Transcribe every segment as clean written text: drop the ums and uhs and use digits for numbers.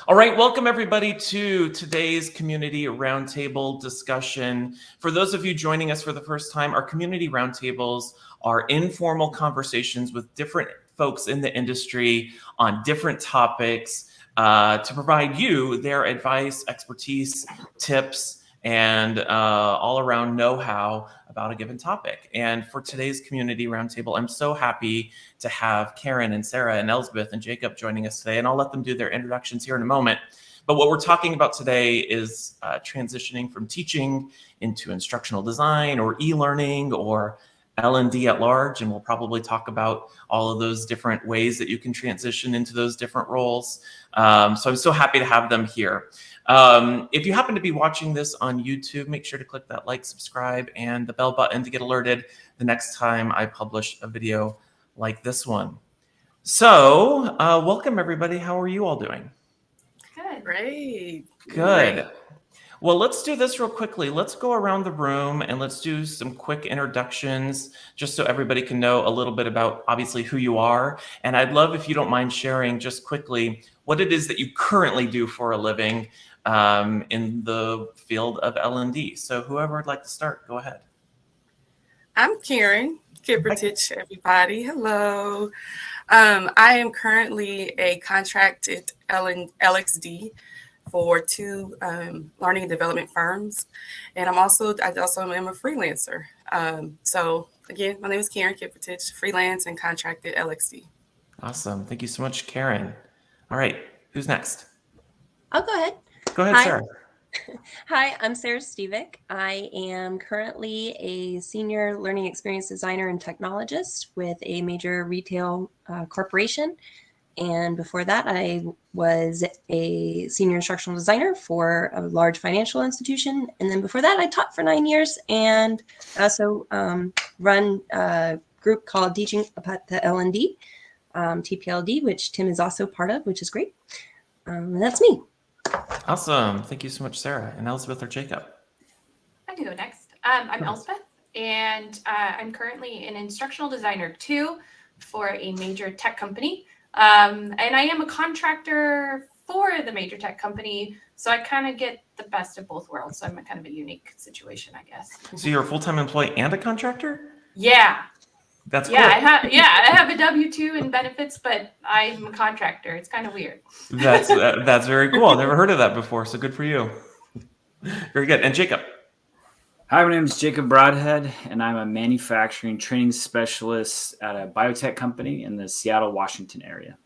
All right, welcome everybody to today's Community Roundtable discussion. For those of you joining us for the first time, our Community Roundtables are informal conversations with different folks in the industry on different topics to provide you their advice, expertise, tips, and all around know-how about a given topic. And for today's Community Roundtable, I'm so happy to have Karyn and Sara and Elsbeth and Jacob joining us today, and I'll let them do their introductions here in a moment. But what we're talking about today is transitioning from teaching into instructional design or e-learning or L&D at large, and we'll probably talk about all of those different ways that you can transition into those different roles. So I'm so happy to have them here. If you happen to be watching this on YouTube, make sure to click that like, subscribe, and the bell button to get alerted the next time I publish a video like this one. So welcome everybody. How are you all doing? Good. Great. Good. Well, let's do this real quickly. Let's go around the room and let's do some quick introductions just so everybody can know a little bit about obviously who you are. And I'd love if you don't mind sharing just quickly what it is that you currently do for a living in the field of L&D. So whoever would like to start, go ahead. I'm Karyn Dunn-Kiprotich, everybody. Hello. I am currently a contracted LXD for two learning and development firms. And I also am a freelancer. So again, my name is Karyn Dunn-Kiprotich, freelance and contracted LXD. Awesome. Thank you so much, Karyn. All right. Who's next? I'll go ahead. Go ahead, Hi. Sara. Hi, I'm Sara Stevick. I am currently a senior learning experience designer and technologist with a major retail corporation. And before that, I was a senior instructional designer for a large financial institution. And then before that, I taught for 9 years and also run a group called Teaching About the L&D, TPLD, which Tim is also part of, which is great. And that's me. Awesome. Thank you so much, Sara. And Elsbeth or Jacob? I can go next. I'm Elsbeth, and I'm currently an instructional designer too for a major tech company. And I am a contractor for the major tech company, so I kind of get the best of both worlds. So I'm kind of a unique situation, I guess. So you're a full-time employee and a contractor? Yeah. That's cool. I have a W-2 and benefits, but I'm a contractor. It's kind of weird. That's very cool. I've never heard of that before, so good for you. Very good. And Jacob? Hi, my name is Jacob Broadhead, and I'm a manufacturing training specialist at a biotech company in the Seattle, Washington area.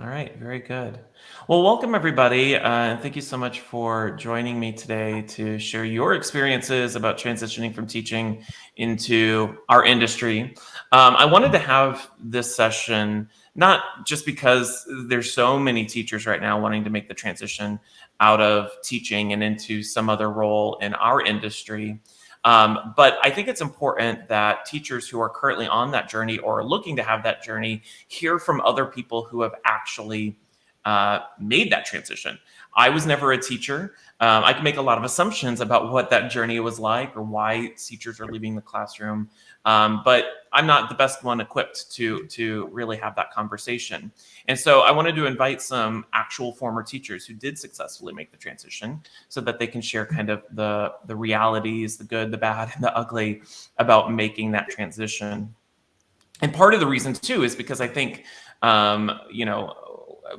All right, very good. Well, welcome everybody. Thank you so much for joining me today to share your experiences about transitioning from teaching into our industry. I wanted to have this session not just because there's so many teachers right now wanting to make the transition out of teaching and into some other role in our industry. But I think it's important that teachers who are currently on that journey or are looking to have that journey hear from other people who have actually made that transition. I was never a teacher. I can make a lot of assumptions about what that journey was like or why teachers are leaving the classroom. But I'm not the best one equipped to really have that conversation. And so I wanted to invite some actual former teachers who did successfully make the transition so that they can share kind of the realities, the good, the bad, and the ugly about making that transition. And part of the reason too is because I think,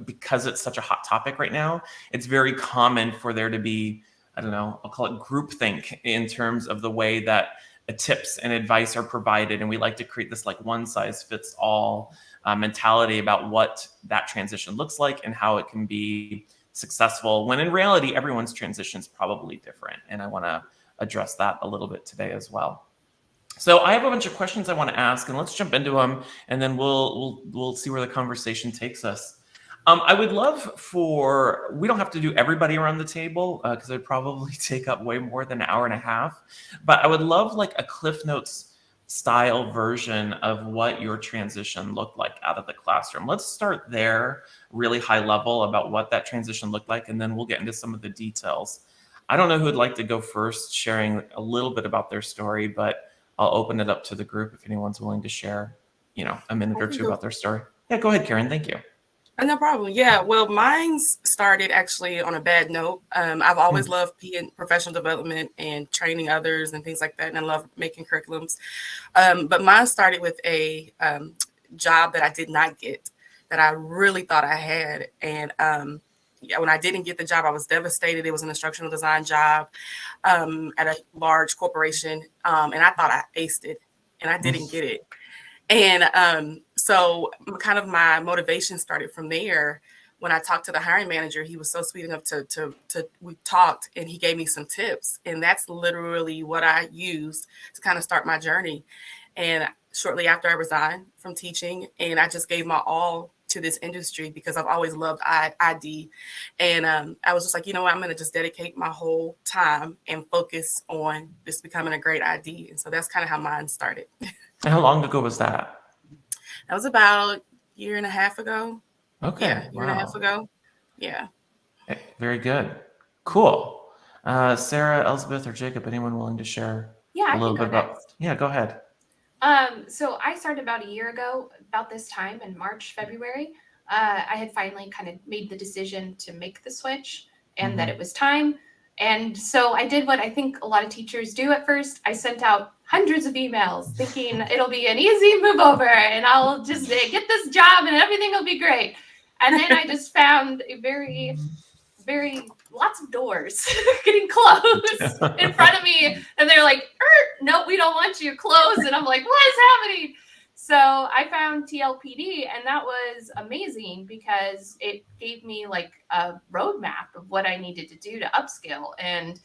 because it's such a hot topic right now, it's very common for there to be, I'll call it groupthink in terms of the way that tips and advice are provided. And we like to create this like one size fits all mentality about what that transition looks like and how it can be successful, when in reality, everyone's transition is probably different. And I want to address that a little bit today as well. So I have a bunch of questions I want to ask, and let's jump into them, and then we'll see where the conversation takes us. I would love we don't have to do everybody around the table because it'd probably take up way more than an hour and a half, but I would love like a Cliff Notes style version of what your transition looked like out of the classroom. Let's start there, really high level about what that transition looked like, and then we'll get into some of the details. I don't know who would like to go first, sharing a little bit about their story, but I'll open it up to the group if anyone's willing to share, a minute or two about their story. Yeah, go ahead, Karyn. Thank you. No problem. Yeah, well, mine started actually on a bad note. I've always loved professional development and training others and things like that, and I love making curriculums. But mine started with a job that I did not get, that I really thought I had. And yeah, when I didn't get the job, I was devastated. It was an instructional design job at a large corporation, and I thought I aced it, and I didn't get it. And so kind of my motivation started from there. When I talked to the hiring manager, he was so sweet enough to we talked, and he gave me some tips. And that's literally what I used to kind of start my journey. And shortly after, I resigned from teaching, and I just gave my all to this industry because I've always loved ID. And I was just like, you know what, I'm going to just dedicate my whole time and focus on just becoming a great ID. And so that's kind of how mine started. And how long ago was that? That was about a year and a half ago. Okay. Yeah, year and a half ago. Yeah. Very good. Cool. Sarah, Elsbeth, or Jacob, anyone willing to share Yeah, a little bit about? next. Yeah, go ahead. So I started about a year ago, about this time in March, February. I had finally kind of made the decision to make the switch and that it was time. And so I did what I think a lot of teachers do at first. I sent out hundreds of emails thinking it'll be an easy move over and I'll just get this job and everything will be great. And then I just found a very lots of doors getting closed in front of me. And they're like, nope, we don't want you closed. And I'm like, what is happening? So I found TLPD, and that was amazing because it gave me like a roadmap of what I needed to do to upskill. And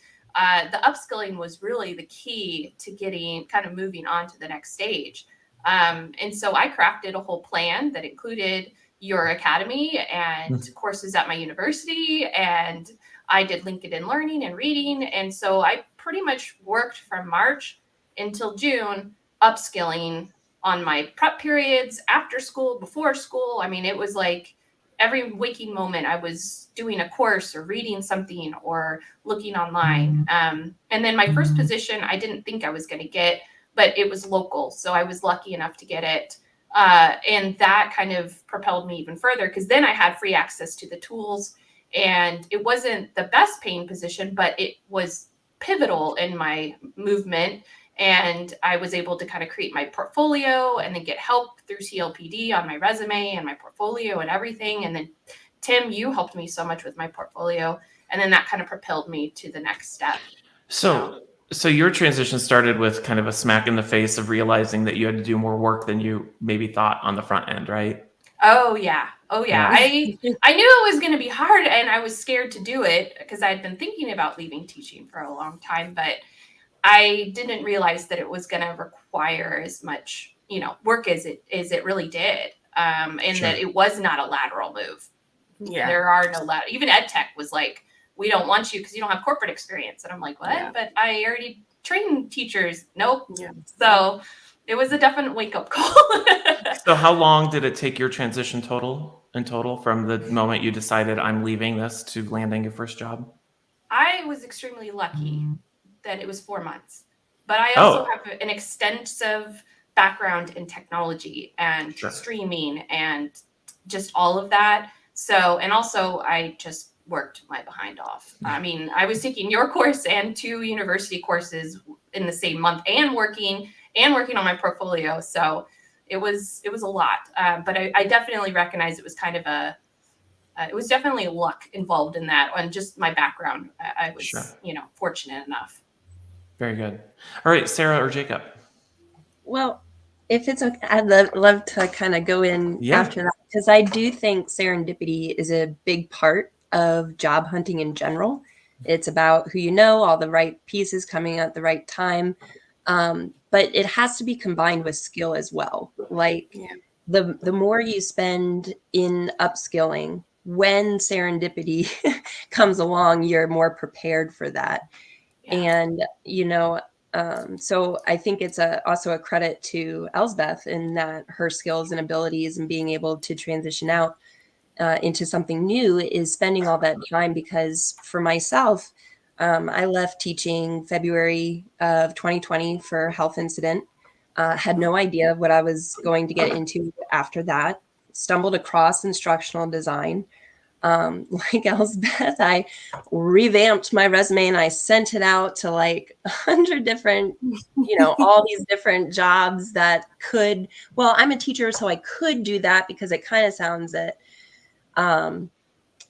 the upskilling was really the key to getting kind of moving on to the next stage. And so I crafted a whole plan that included your academy and courses at my university. And I did LinkedIn Learning and reading. And so I pretty much worked from March until June upskilling on my prep periods, after school, before school. I mean, it was like every waking moment I was doing a course or reading something or looking online. And then my first position, I didn't think I was going to get, but it was local. So I was lucky enough to get it. And that kind of propelled me even further because then I had free access to the tools, and it wasn't the best paying position, but it was pivotal in my movement. And I was able to kind of create my portfolio and then get help through CLPD on my resume and my portfolio and everything. And then Tim, you helped me so much with my portfolio. And then that kind of propelled me to the next step. So your transition started with kind of a smack in the face of realizing that you had to do more work than you maybe thought on the front end, right? Oh yeah. I knew it was going to be hard, and I was scared to do it because I'd been thinking about leaving teaching for a long time, but I didn't realize that it was going to require as much, work as it really did. And that it was not a lateral move. Yeah. There are no lateral. Even EdTech was like, we don't want you because you don't have corporate experience. And I'm like, what? Yeah. But I already trained teachers. Nope. Yeah. So it was a definite wake up call. So how long did it take your transition in total from the moment you decided I'm leaving this to landing your first job? I was extremely lucky that it was 4 months, but I also have an extensive background in technology and streaming and just all of that. So, and also I just worked my behind off. I mean, I was taking your course and 2 university courses in the same month and working on my portfolio. So it was a lot. But I definitely recognize it was kind of it was definitely luck involved in that, and just my background. I was, fortunate enough. Very good. All right, Sarah or Jacob. Well, if it's okay, I'd love to kind of go in after that, because I do think serendipity is a big part of job hunting in general. It's about who you know, all the right pieces coming at the right time. But it has to be combined with skill as well. Like the more you spend in upskilling, when serendipity comes along, you're more prepared for that. Yeah. And, so I think it's also a credit to Elsbeth in that her skills and abilities and being able to transition out into something new is spending all that time. Because for myself, I left teaching February of 2020 for health incident. Had no idea what I was going to get into after that. stumbled across instructional design. Like Elsbeth, I revamped my resume and I sent it out to like 100 different, all these different jobs that could, well, I'm a teacher, so I could do that because it kind of sounds it. And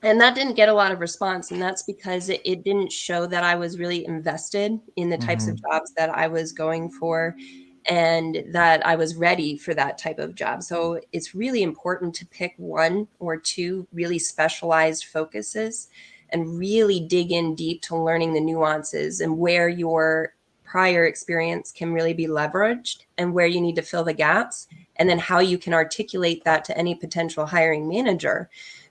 that didn't get a lot of response. And that's because it didn't show that I was really invested in the types of jobs that I was going for and that I was ready for that type of job. So it's really important to pick one or two really specialized focuses and really dig in deep to learning the nuances and where your prior experience can really be leveraged and where you need to fill the gaps, and then how you can articulate that to any potential hiring manager,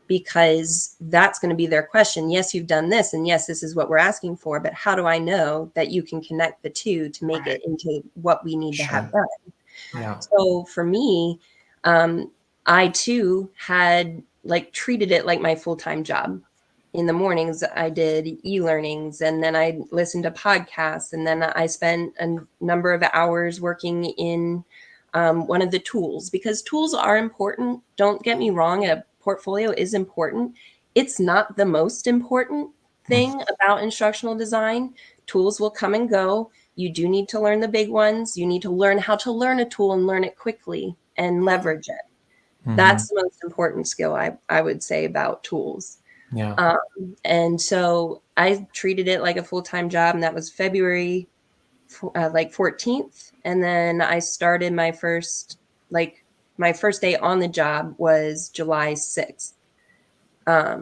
because that's going to be their question. Yes, you've done this, and yes, this is what we're asking for, but how do I know that you can connect the two to make it into what we need to have done? Yeah. So for me, I too had treated it like my full-time job. In the mornings, I did e-learnings, and then I listened to podcasts, and then I spent a number of hours working in one of the tools, because tools are important. Don't get me wrong. A portfolio is important. It's not the most important thing about instructional design. Tools will come and go. You do need to learn the big ones. You need to learn how to learn a tool and learn it quickly and leverage it. That's the most important skill I would say about tools. Yeah. And so I treated it like a full-time job, and that was February 14th. And then I started my first day on the job was July 6th.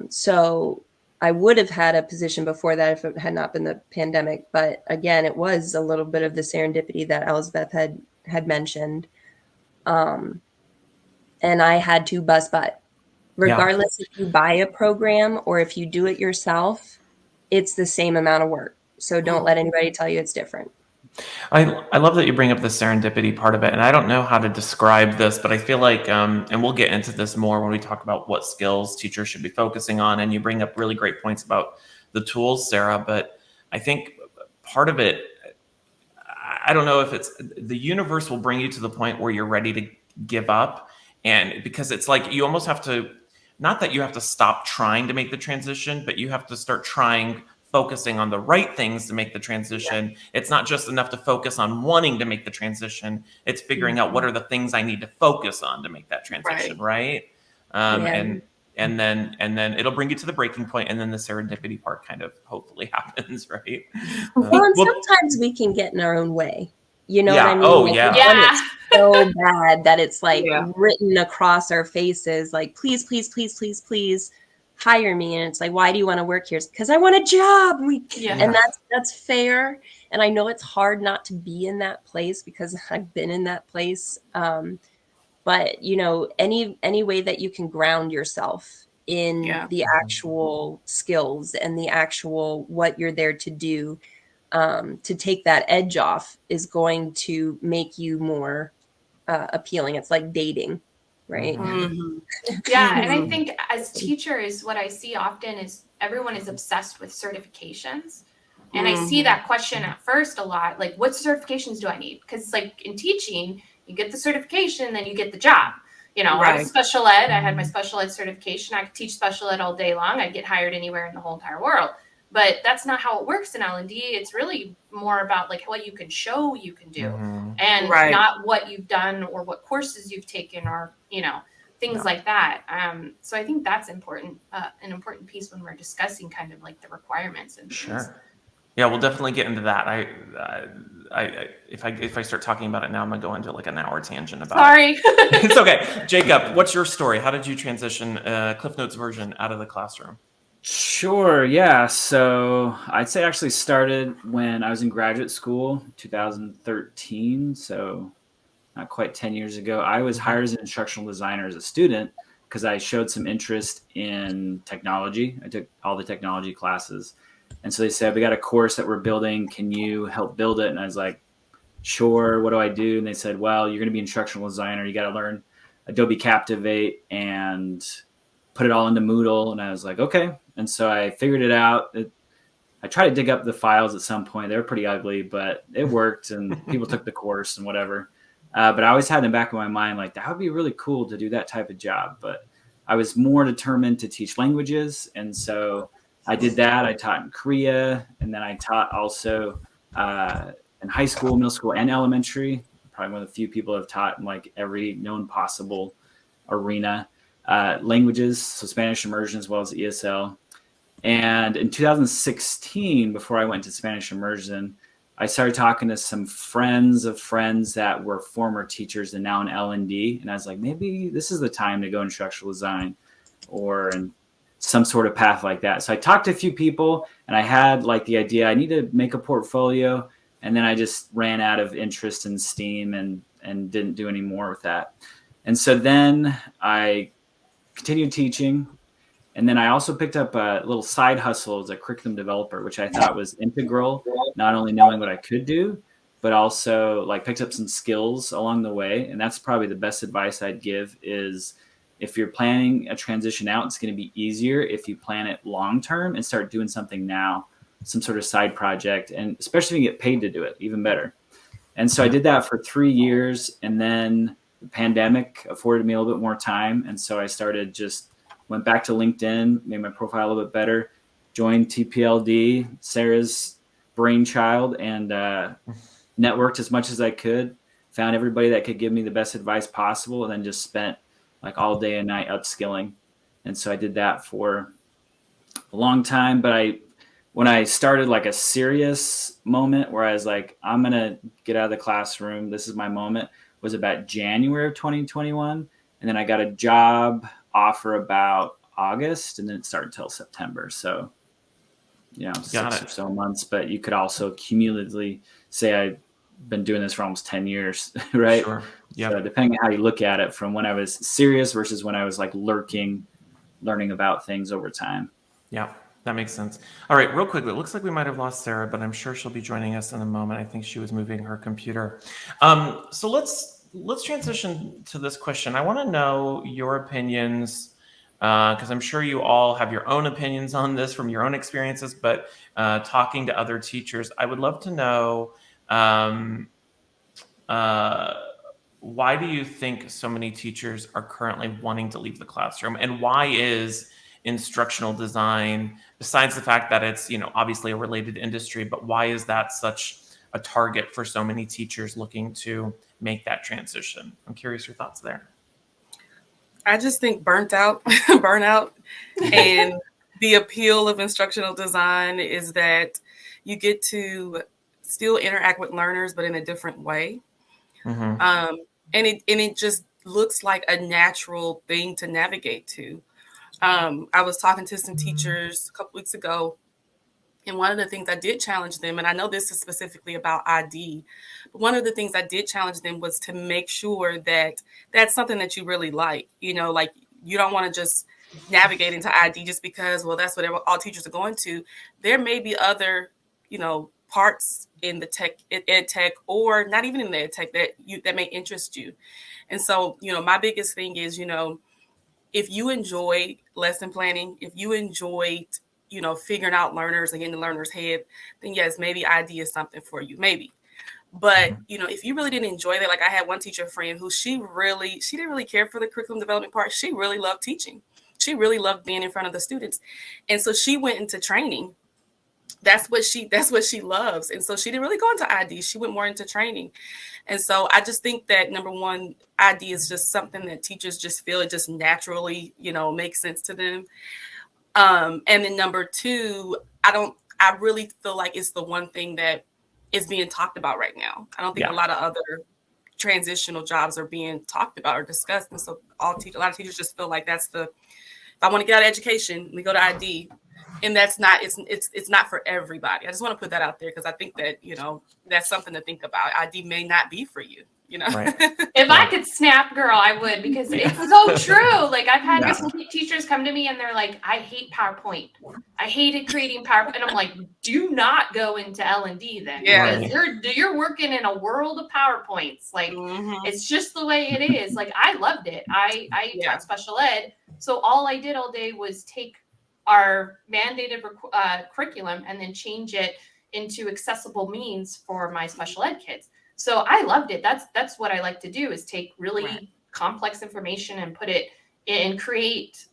So I would have had a position before that if it had not been the pandemic. But again, it was a little bit of the serendipity that Elsbeth had mentioned. And I had to bust butt. Regardless if you buy a program or if you do it yourself, it's the same amount of work. So don't let anybody tell you it's different. I love that you bring up the serendipity part of it. And I don't know how to describe this, but I feel like, and we'll get into this more when we talk about what skills teachers should be focusing on. And you bring up really great points about the tools, Sara, but I think part of it, I don't know if it's the universe will bring you to the point where you're ready to give up. And because it's like, you almost have to, not that you have to stop trying to make the transition, but you have to start focusing on the right things to make the transition. Yeah. It's not just enough to focus on wanting to make the transition. It's figuring out what are the things I need to focus on to make that transition, right? And then it'll bring you to the breaking point, and then the serendipity part kind of hopefully happens, right? Well, and sometimes we can get in our own way. You know what I mean? Oh, yeah. It's so bad that it's written across our faces, like, please, please, please, please, please hire me. And it's like, why do you want to work here? It's because I want a job. And that's fair. And I know it's hard not to be in that place because I've been in that place. But any way that you can ground yourself in the actual skills and the actual what you're there to do, to take that edge off is going to make you more appealing. It's like dating, right? Yeah, and I think as teachers, what I see often is everyone is obsessed with certifications. And I see that question at first a lot, like, what certifications do I need? Because like in teaching, you get the certification, then you get the job. I was special ed. I had my special ed certification. I could teach special ed all day long. I'd get hired anywhere in the whole entire world. But that's not how it works in L&D. It's really more about like what you can show you can do, and not what you've done or what courses you've taken or, things like that. So I think that's important, an important piece when we're discussing kind of like the requirements and things. Yeah, we'll definitely get into that. If I start talking about it now, I'm gonna go into like an hour tangent about it. It's okay. Jacob, what's your story? How did you transition Cliff Notes version out of the classroom? Sure. Yeah. So I'd say actually started when I was in graduate school, 2013. So not quite 10 years ago. I was hired as an instructional designer as a student because I showed some interest in technology. I took all the technology classes. And so they said, we got a course that we're building. Can you help build it? And I was like, sure. What do I do? And they said, well, you're going to be instructional designer. You got to learn Adobe Captivate and put it all into Moodle. And I was like, okay. And so I figured it out. I tried to dig up the files at some point. They were pretty ugly, but it worked. And people took the course and whatever. But I always had in the back of my mind, like, that would be really cool to do that type of job. But I was more determined to teach languages. And so I did that. I taught in Korea, and then I taught also in high school, middle school, and elementary. Probably one of the few people I've taught in like every known possible arena. Languages, so Spanish immersion as well as ESL. And in 2016, before I went to Spanish immersion, I started talking to some friends of friends that were former teachers and now in L&D. And I was like, maybe this is the time to go instructional design or in some sort of path like that. So I talked to a few people, and I had like the idea, I need to make a portfolio. And then I just ran out of interest and steam and didn't do any more with that. And so then I continued teaching. And then I also picked up a little side hustle as a curriculum developer, which I thought was integral, not only knowing what I could do, but also like picked up some skills along the way. And that's probably the best advice I'd give is if you're planning a transition out, it's going to be easier if you plan it long-term and start doing something now, some sort of side project, and especially if you get paid to do it, even better. And so I did that for 3 years, and then the pandemic afforded me a little bit more time. And so I went back to LinkedIn, made my profile a little bit better, joined TPLD, Sarah's brainchild, and networked as much as I could, found everybody that could give me the best advice possible, and then just spent like all day and night upskilling. And so I did that for a long time. But when I started like a serious moment where I was like, I'm going to get out of the classroom, this is my moment, was about January of 2021. And then I got a job offer about August, and then it started until September. So, 6 or so months, but you could also cumulatively say I've been doing this for almost 10 years, right? Sure. Yeah. So depending on how you look at it, from when I was serious versus when I was like learning about things over time. Yeah, that makes sense. All right, real quickly, it looks like we might have lost Sarah, but I'm sure she'll be joining us in a moment. I think she was moving her computer. So let's transition to this question. I want to know your opinions, because I'm sure you all have your own opinions on this from your own experiences, but talking to other teachers, I would love to know why do you think so many teachers are currently wanting to leave the classroom, and why is instructional design, besides the fact that it's obviously a related industry, but why is that such a target for so many teachers looking to make that transition? I'm curious your thoughts there. I just think burnout, and the appeal of instructional design is that you get to still interact with learners, but in a different way. Mm-hmm. And it just looks like a natural thing to navigate to. I was talking to some teachers a couple weeks ago, and one of the things I did challenge them, and I know this is specifically about ID, but one of the things I did challenge them was to make sure that that's something that you really like. Like you don't want to just navigate into ID just because, well, that's what all teachers are going to. There may be other, parts in the ed tech, or not even in the ed tech that may interest you. And so, my biggest thing is, if you enjoy lesson planning, if you enjoyed, figuring out learners and getting the learner's head, then yes, maybe ID is something for you, maybe. But, if you really didn't enjoy that, like I had one teacher friend who she didn't really care for the curriculum development part. She really loved teaching. She really loved being in front of the students. And so she went into training. That's what she loves. And so she didn't really go into ID. She went more into training. And so I just think that, number one, ID is just something that teachers just feel it just naturally, makes sense to them. And then number two, I really feel like it's the one thing that is being talked about right now. I don't think a lot of other transitional jobs are being talked about or discussed. And so a lot of teachers just feel like if I want to get out of education, we go to ID. And that's not, it's not for everybody. I just want to put that out there because I think that, that's something to think about. ID may not be for you, Right. If I could snap, girl, I would, because it's so true. Like I've had teachers come to me and they're like, I hate PowerPoint. I hated creating PowerPoint. And I'm like, do not go into L&D then. Yeah. Because you're working in a world of PowerPoints. Like it's just the way it is. Like I loved it. I taught special ed. So all I did all day was take our mandated curriculum and then change it into accessible means for my special ed kids. So I loved it. That's what I like to do, is take really Right. complex information and put it and create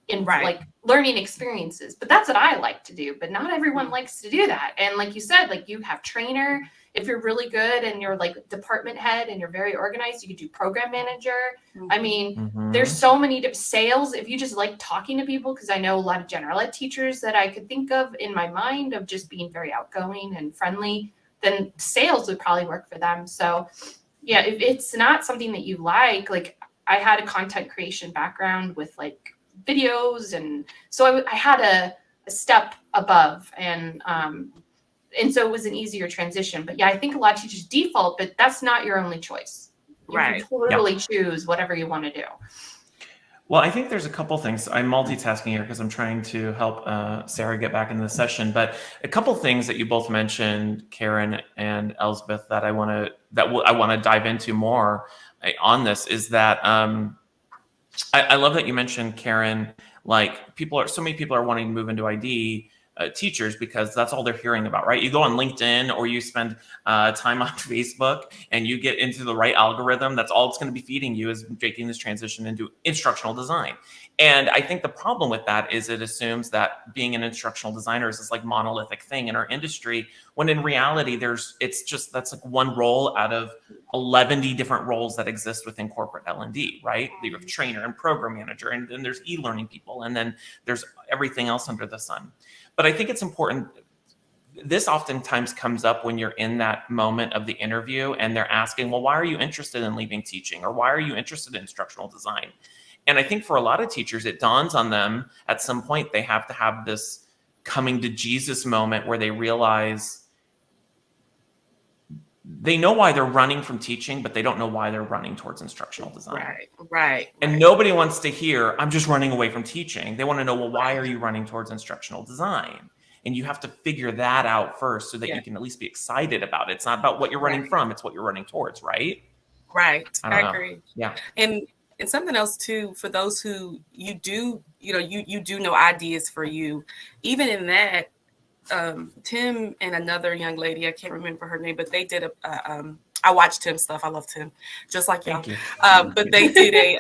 in Right. like learning experiences. But that's what I like to do. But not everyone likes to do that. And like you said, like you have trainer. If you're really good and you're like department head and you're very organized, you could do program manager. I mean, there's so many different sales. If you just like talking to people, because I know a lot of general ed teachers that I could think of in my mind of just being very outgoing and friendly, then sales would probably work for them. So yeah, if it's not something that you like I had a content creation background with like videos, and so I had a step above, and so it was an easier transition. But yeah, I think a lot of teachers default, but that's not your only choice. You Right. can totally choose whatever you want to do. Well, I think there's a couple things. I'm multitasking here because I'm trying to help Sara get back into the session. But a couple things that you both mentioned, Karyn and Elsbeth, that I want to dive into more on this is that I love that you mentioned, Karyn, like so many people are wanting to move into ID. Teachers, because that's all they're hearing about, right? You go on LinkedIn or you spend time on Facebook and you get into the right algorithm. That's all it's going to be feeding you, is making this transition into instructional design. And I think the problem with that is it assumes that being an instructional designer is this like monolithic thing in our industry, when in reality, that's like one role out of 11 different roles that exist within corporate L&D, right? You have trainer and program manager, and then there's e-learning people, and then there's everything else under the sun. But I think it's important. This oftentimes comes up when you're in that moment of the interview and they're asking, well, why are you interested in leaving teaching? Or why are you interested in instructional design? And I think for a lot of teachers, it dawns on them at some point, they have to have this coming to Jesus moment where they realize they know why they're running from teaching, but they don't know why they're running towards instructional design. Right. And nobody wants to hear, I'm just running away from teaching. They want to know, well, why are you running towards instructional design? And you have to figure that out first so that you can at least be excited about it. It's not about what you're running from, it's what you're running towards, right? Right. I agree. Yeah. And something else too, for those who you do know ideas for you, even in that, Tim and another young lady, I can't remember her name, but they did I watched Tim's stuff. I love Tim, just like y'all. But they did a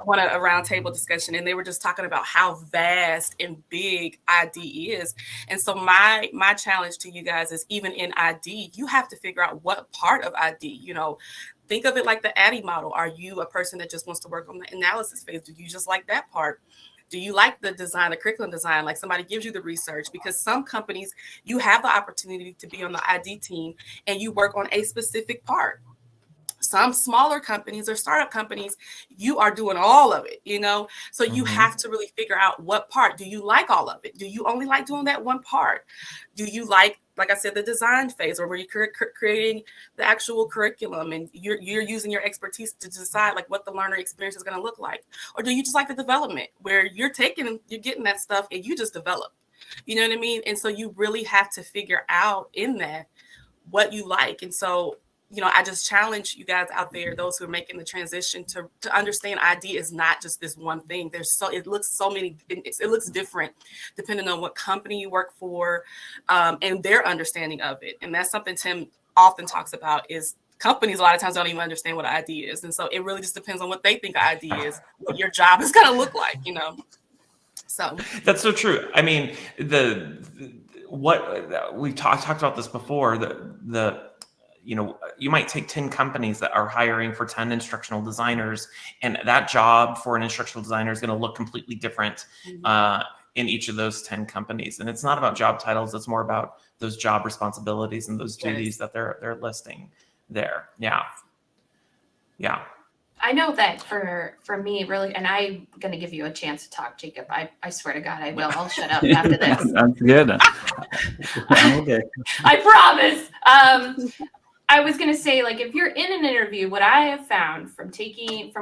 roundtable discussion, and they were just talking about how vast and big ID is. And so my challenge to you guys is, even in ID, you have to figure out what part of ID, think of it like the ADDIE model. Are you a person that just wants to work on the analysis phase? Do you just like that part? Do you like the design, the curriculum design? Like somebody gives you the research, because some companies, you have the opportunity to be on the ID team and you work on a specific part. Some smaller companies or startup companies, you are doing all of it, So you have to really figure out what part. Do you like all of it? Do you only like doing that one part? Do you like I said, the design phase, or where you're creating the actual curriculum and you're using your expertise to decide like what the learner experience is going to look like? Or do you just like the development, where you're getting that stuff and you just develop? You know what I mean? And so you really have to figure out in that what you like. And so, I just challenge you guys out there, those who are making the transition, to understand ID is not just this one thing. It looks different depending on what company you work for, and their understanding of it. And that's something Tim often talks about, is companies a lot of times don't even understand what ID is. And so it really just depends on what they think ID is, what your job is going to look like, So that's so true. I mean, what we talked about this before, you might take 10 companies that are hiring for 10 instructional designers, and that job for an instructional designer is going to look completely different in each of those 10 companies. And it's not about job titles. It's more about those job responsibilities and those duties that they're listing there. Yeah. Yeah. I know that for me, really, and I'm going to give you a chance to talk, Jacob. I swear to God, I will. I'll shut up after this. That's good. Okay. I promise. I was going to say, like, if you're in an interview, what I have found from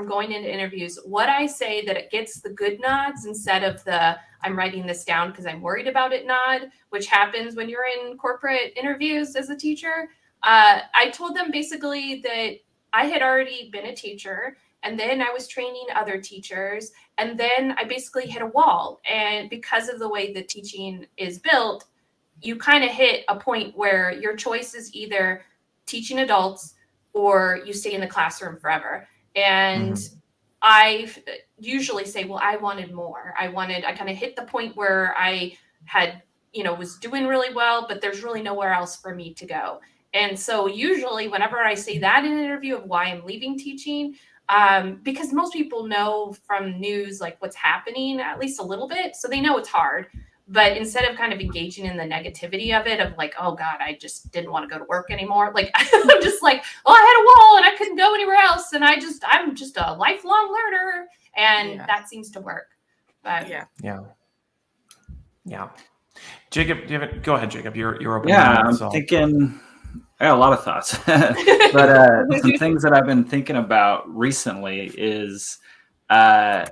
going into interviews, what I say that it gets the good nods instead of the I'm writing this down because I'm worried about it nod, which happens when you're in corporate interviews as a teacher. I told them basically that I had already been a teacher, and then I was training other teachers, and then I basically hit a wall. And because of the way the teaching is built, you kind of hit a point where your choice is either teaching adults, or you stay in the classroom forever. And I usually say, well, I wanted more. I kind of hit the point where I had, was doing really well, but there's really nowhere else for me to go. And so usually whenever I say that in an interview of why I'm leaving teaching, because most people know from news, like what's happening at least a little bit. So they know it's hard. But instead of kind of engaging in the negativity of it, of like, oh God, I just didn't want to go to work anymore. Like, I'm just like, oh, I had a wall and I couldn't go anywhere else. And I'm just a lifelong learner. And that seems to work. But Yeah. Jacob, go ahead, Jacob. You're open. Yeah, I'm thinking, I got a lot of thoughts, but some things that I've been thinking about recently is, I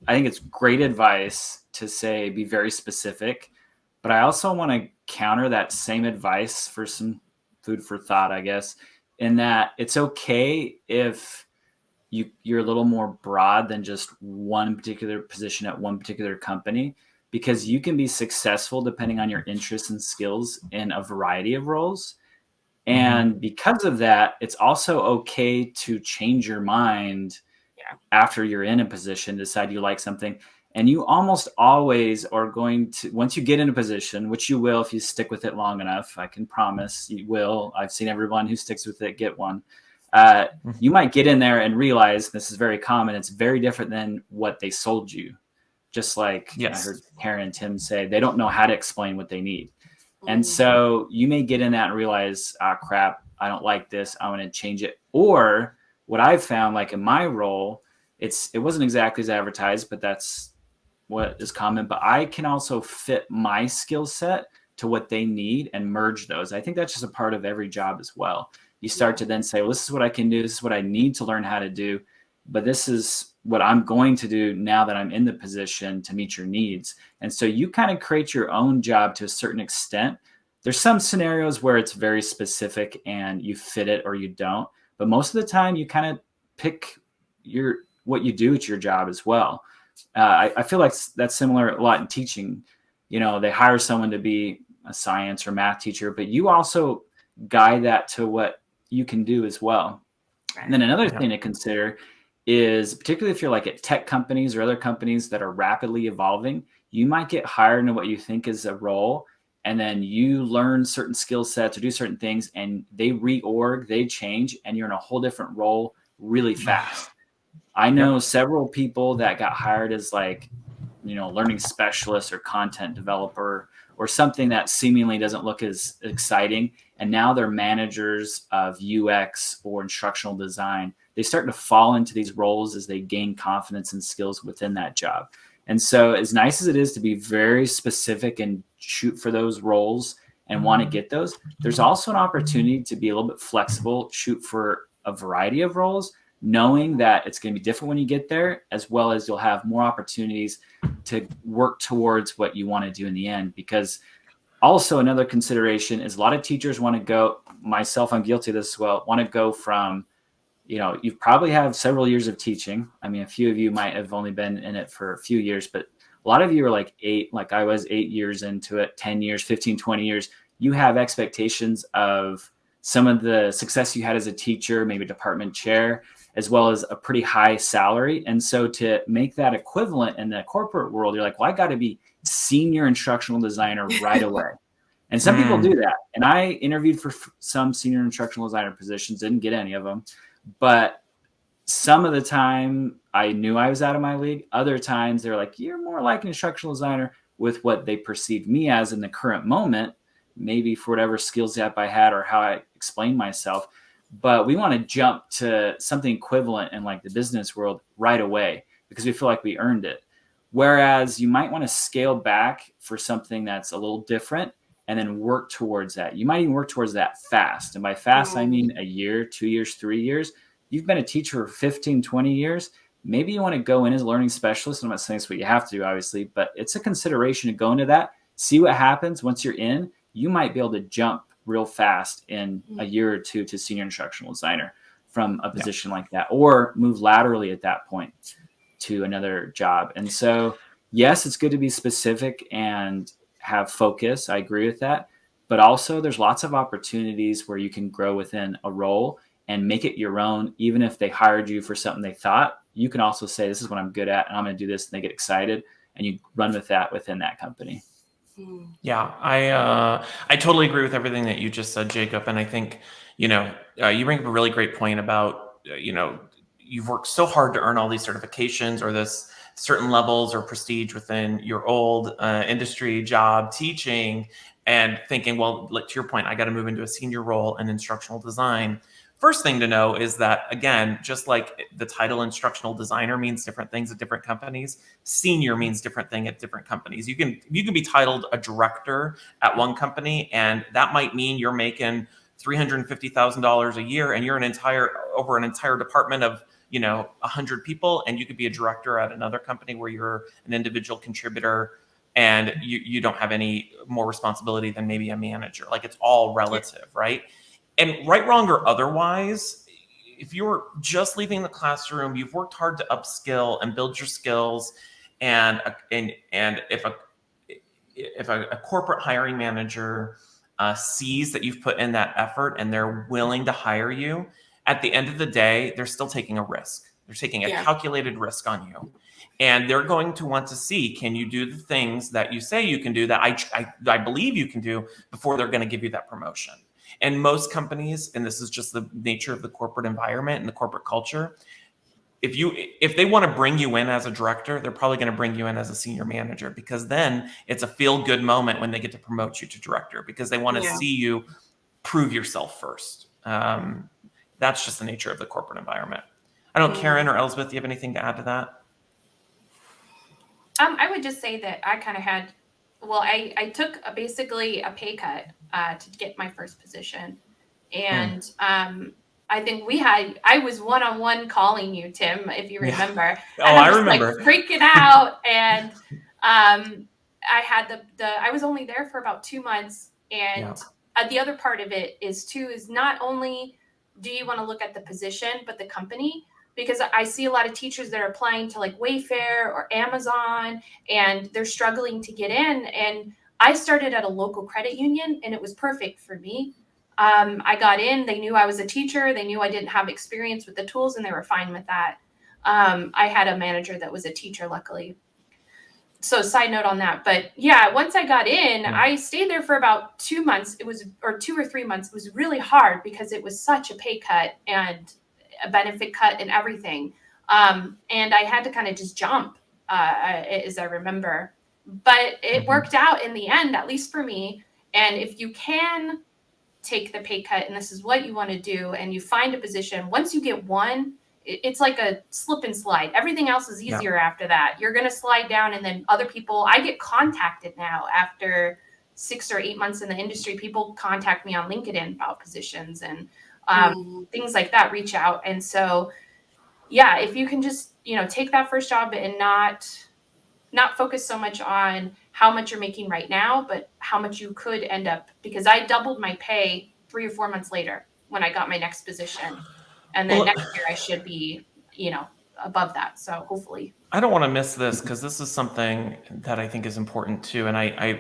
think it's great advice to say, be very specific, but I also want to counter that same advice for some food for thought, I guess, in that it's okay if you're a little more broad than just one particular position at one particular company, because you can be successful depending on your interests and skills in a variety of roles. And because of that, it's also okay to change your mind after you're in a position, decide you like something. And you almost always are going to, once you get in a position, which you will if you stick with it long enough, I can promise you will. I've seen everyone who sticks with it get one. You might get in there and realize, this is very common, it's very different than what they sold you. Just like I heard Karyn and Tim say, they don't know how to explain what they need. And so you may get in that and realize, crap, I don't like this, I want to change it. Or what I've found, like in my role, it wasn't exactly as advertised, but that's what is common. But I can also fit my skill set to what they need and merge those. I think that's just a part of every job as well. You start to then say, well, this is what I can do. This is what I need to learn how to do. But this is what I'm going to do now that I'm in the position to meet your needs. And so you kind of create your own job to a certain extent. There's some scenarios where it's very specific and you fit it or you don't. But most of the time you kind of pick what you do at your job as well. I feel like that's similar a lot in teaching. They hire someone to be a science or math teacher, but you also guide that to what you can do as well. Right. And then another thing to consider is, particularly if you're like at tech companies or other companies that are rapidly evolving, you might get hired into what you think is a role, and then you learn certain skill sets or do certain things, and they reorg, they change, and you're in a whole different role really fast. I know several people that got hired as learning specialist or content developer or something that seemingly doesn't look as exciting. And now they're managers of UX or instructional design. They start to fall into these roles as they gain confidence and skills within that job. And so as nice as it is to be very specific and shoot for those roles and want to get those, there's also an opportunity to be a little bit flexible, shoot for a variety of roles, knowing that it's going to be different when you get there, as well as you'll have more opportunities to work towards what you want to do in the end. Because also another consideration is a lot of teachers want to go, myself, I'm guilty of this as well, want to go from, you probably have several years of teaching. I mean, a few of you might have only been in it for a few years, but a lot of you are like I was 8 years into it, 10 years, 15, 20 years. You have expectations of some of the success you had as a teacher, maybe department chair, as well as a pretty high salary. And so to make that equivalent in the corporate world, you're like, well, I got to be senior instructional designer right away. And some people do that. And I interviewed for some senior instructional designer positions, didn't get any of them. But some of the time I knew I was out of my league. Other times they're like, you're more like an instructional designer, with what they perceived me as in the current moment, maybe for whatever skills gap I had or how I explained myself. But we want to jump to something equivalent in like the business world right away because we feel like we earned it. Whereas you might want to scale back for something that's a little different and then work towards that. You might even work towards that fast. And by fast, I mean a year, 2 years, 3 years. You've been a teacher for 15, 20 years. Maybe you want to go in as a learning specialist. I'm not saying it's what you have to do, obviously, but it's a consideration to go into that, see what happens. Once you're in, you might be able to jump real fast in a year or two to senior instructional designer from a position like that, or move laterally at that point to another job. And so, yes, it's good to be specific and have focus. I agree with that. But also there's lots of opportunities where you can grow within a role and make it your own. Even if they hired you for something they thought, you can also say, this is what I'm good at and I'm going to do this, and they get excited, and you run with that within that company. Yeah, I totally agree with everything that you just said, Jacob. And I think, you bring up a really great point about, you've worked so hard to earn all these certifications or this certain levels or prestige within your old industry job teaching, and thinking, well, to your point, I got to move into a senior role in instructional design. First thing to know is that, again, just like the title instructional designer means different things at different companies, senior means different thing at different companies. You can be titled a director at one company, and that might mean you're making $350,000 a year, and you're over an entire department of 100 people, and you could be a director at another company where you're an individual contributor and you don't have any more responsibility than maybe a manager. Like, it's all relative, right? And right, wrong, or otherwise, if you're just leaving the classroom, you've worked hard to upskill and build your skills, and if a corporate hiring manager sees that you've put in that effort and they're willing to hire you, at the end of the day, they're still taking a risk. They're taking a calculated risk on you. And they're going to want to see, can you do the things that you say you can do, that I believe you can do, before they're going to give you that promotion. And most companies, and this is just the nature of the corporate environment and the corporate culture, if they want to bring you in as a director, they're probably going to bring you in as a senior manager, because then it's a feel-good moment when they get to promote you to director, because they want to see you prove yourself first. That's just the nature of the corporate environment. I don't know, Karyn or Elsbeth, do you have anything to add to that? I would just say that I kind of had, I took basically a pay cut to get my first position. And I think I was one-on-one calling you, Tim, if you remember. Oh, I remember. Like, freaking out. And I had I was only there for about 2 months. And the other part of it is not only do you want to look at the position, but the company. Because I see a lot of teachers that are applying to like Wayfair or Amazon, and they're struggling to get in. And I started at a local credit union, and it was perfect for me. I got in, they knew I was a teacher. They knew I didn't have experience with the tools, and they were fine with that. I had a manager that was a teacher, luckily. So side note on that. But yeah, once I got in, I stayed there for about 2 months. Or 2 or 3 months. It was really hard because it was such a pay cut and a benefit cut and everything. And I had to kind of just jump, as I remember. But it worked out in the end, at least for me. And if you can take the pay cut and this is what you want to do, and you find a position, once you get one, it's like a slip and slide. Everything else is easier after that. You're going to slide down, and then other people, I get contacted now after 6 or 8 months in the industry. People contact me on LinkedIn about positions and things like that, reach out. And so, if you can just, take that first job and not focus so much on how much you're making right now, but how much you could end up, because I doubled my pay 3 or 4 months later when I got my next position. And then next year I should be, above that. So hopefully. I don't want to miss this, because this is something that I think is important too. And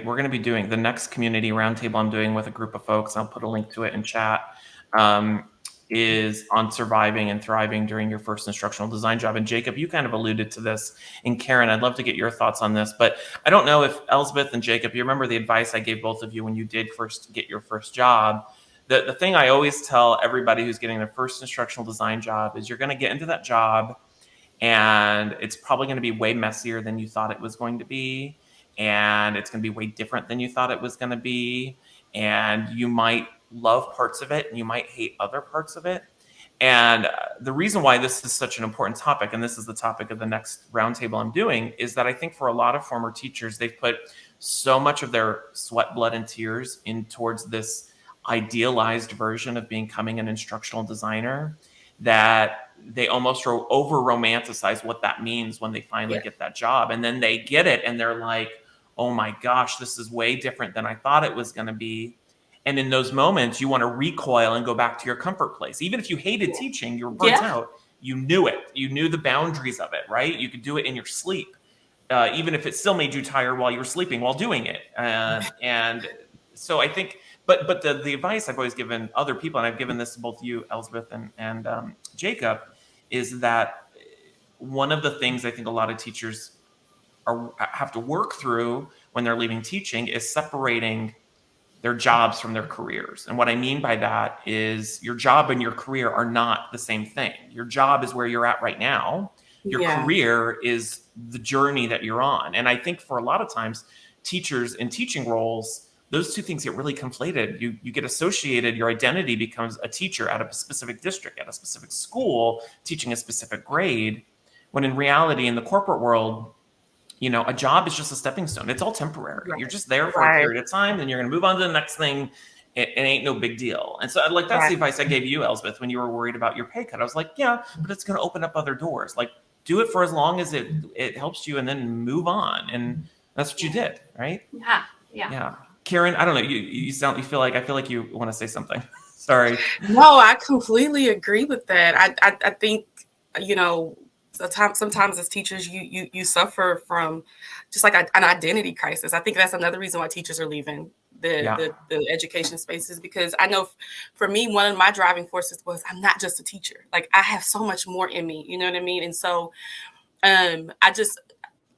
we're going to be doing the next community roundtable I'm doing with a group of folks. I'll put a link to it in chat. Is on surviving and thriving during your first instructional design job. And Jacob, you kind of alluded to this. And Karyn, I'd love to get your thoughts on this, but I don't know if Elsbeth and Jacob, you remember the advice I gave both of you when you did first get your first job. The thing I always tell everybody who's getting their first instructional design job is, you're going to get into that job, and it's probably going to be way messier than you thought it was going to be. And it's going to be way different than you thought it was going to be. And you might love parts of it, and you might hate other parts of it. And the reason why this is such an important topic, and this is the topic of the next roundtable I'm doing, is that I think for a lot of former teachers, they've put so much of their sweat, blood, and tears in towards this idealized version of becoming an instructional designer, that they almost over romanticize what that means when they finally get that job. And then they get it, and they're like, oh my gosh, this is way different than I thought it was going to be. And in those moments, you want to recoil and go back to your comfort place. Even if you hated teaching, you were burnt out, you knew it. You knew the boundaries of it, right? You could do it in your sleep, even if it still made you tired while you were sleeping while doing it. And so I think But the advice I've always given other people, and I've given this to both you, Elsbeth, and Jacob, is that one of the things I think a lot of teachers have to work through when they're leaving teaching is separating their jobs from their careers. And what I mean by that is your job and your career are not the same thing. Your job is where you're at right now. Your career is the journey that you're on. And I think for a lot of times, teachers in teaching roles, those two things get really conflated. You get associated, your identity becomes a teacher at a specific district, at a specific school, teaching a specific grade, when in reality, in the corporate world, a job is just a stepping stone. It's all temporary. You're just there for a period of time, then you're going to move on to the next thing. It ain't no big deal. And so that's the advice I gave you, Elsbeth, when you were worried about your pay cut. I was like, yeah, but it's going to open up other doors. Like, do it for as long as it helps you, and then move on. And that's what you did, right? Yeah. Karyn, I don't know. I feel like you want to say something. Sorry. No, I completely agree with that. I think, sometimes as teachers, you suffer from just like an identity crisis. I think that's another reason why teachers are leaving the education spaces, because I know for me, one of my driving forces was I'm not just a teacher. Like, I have so much more in me, you know what I mean? And so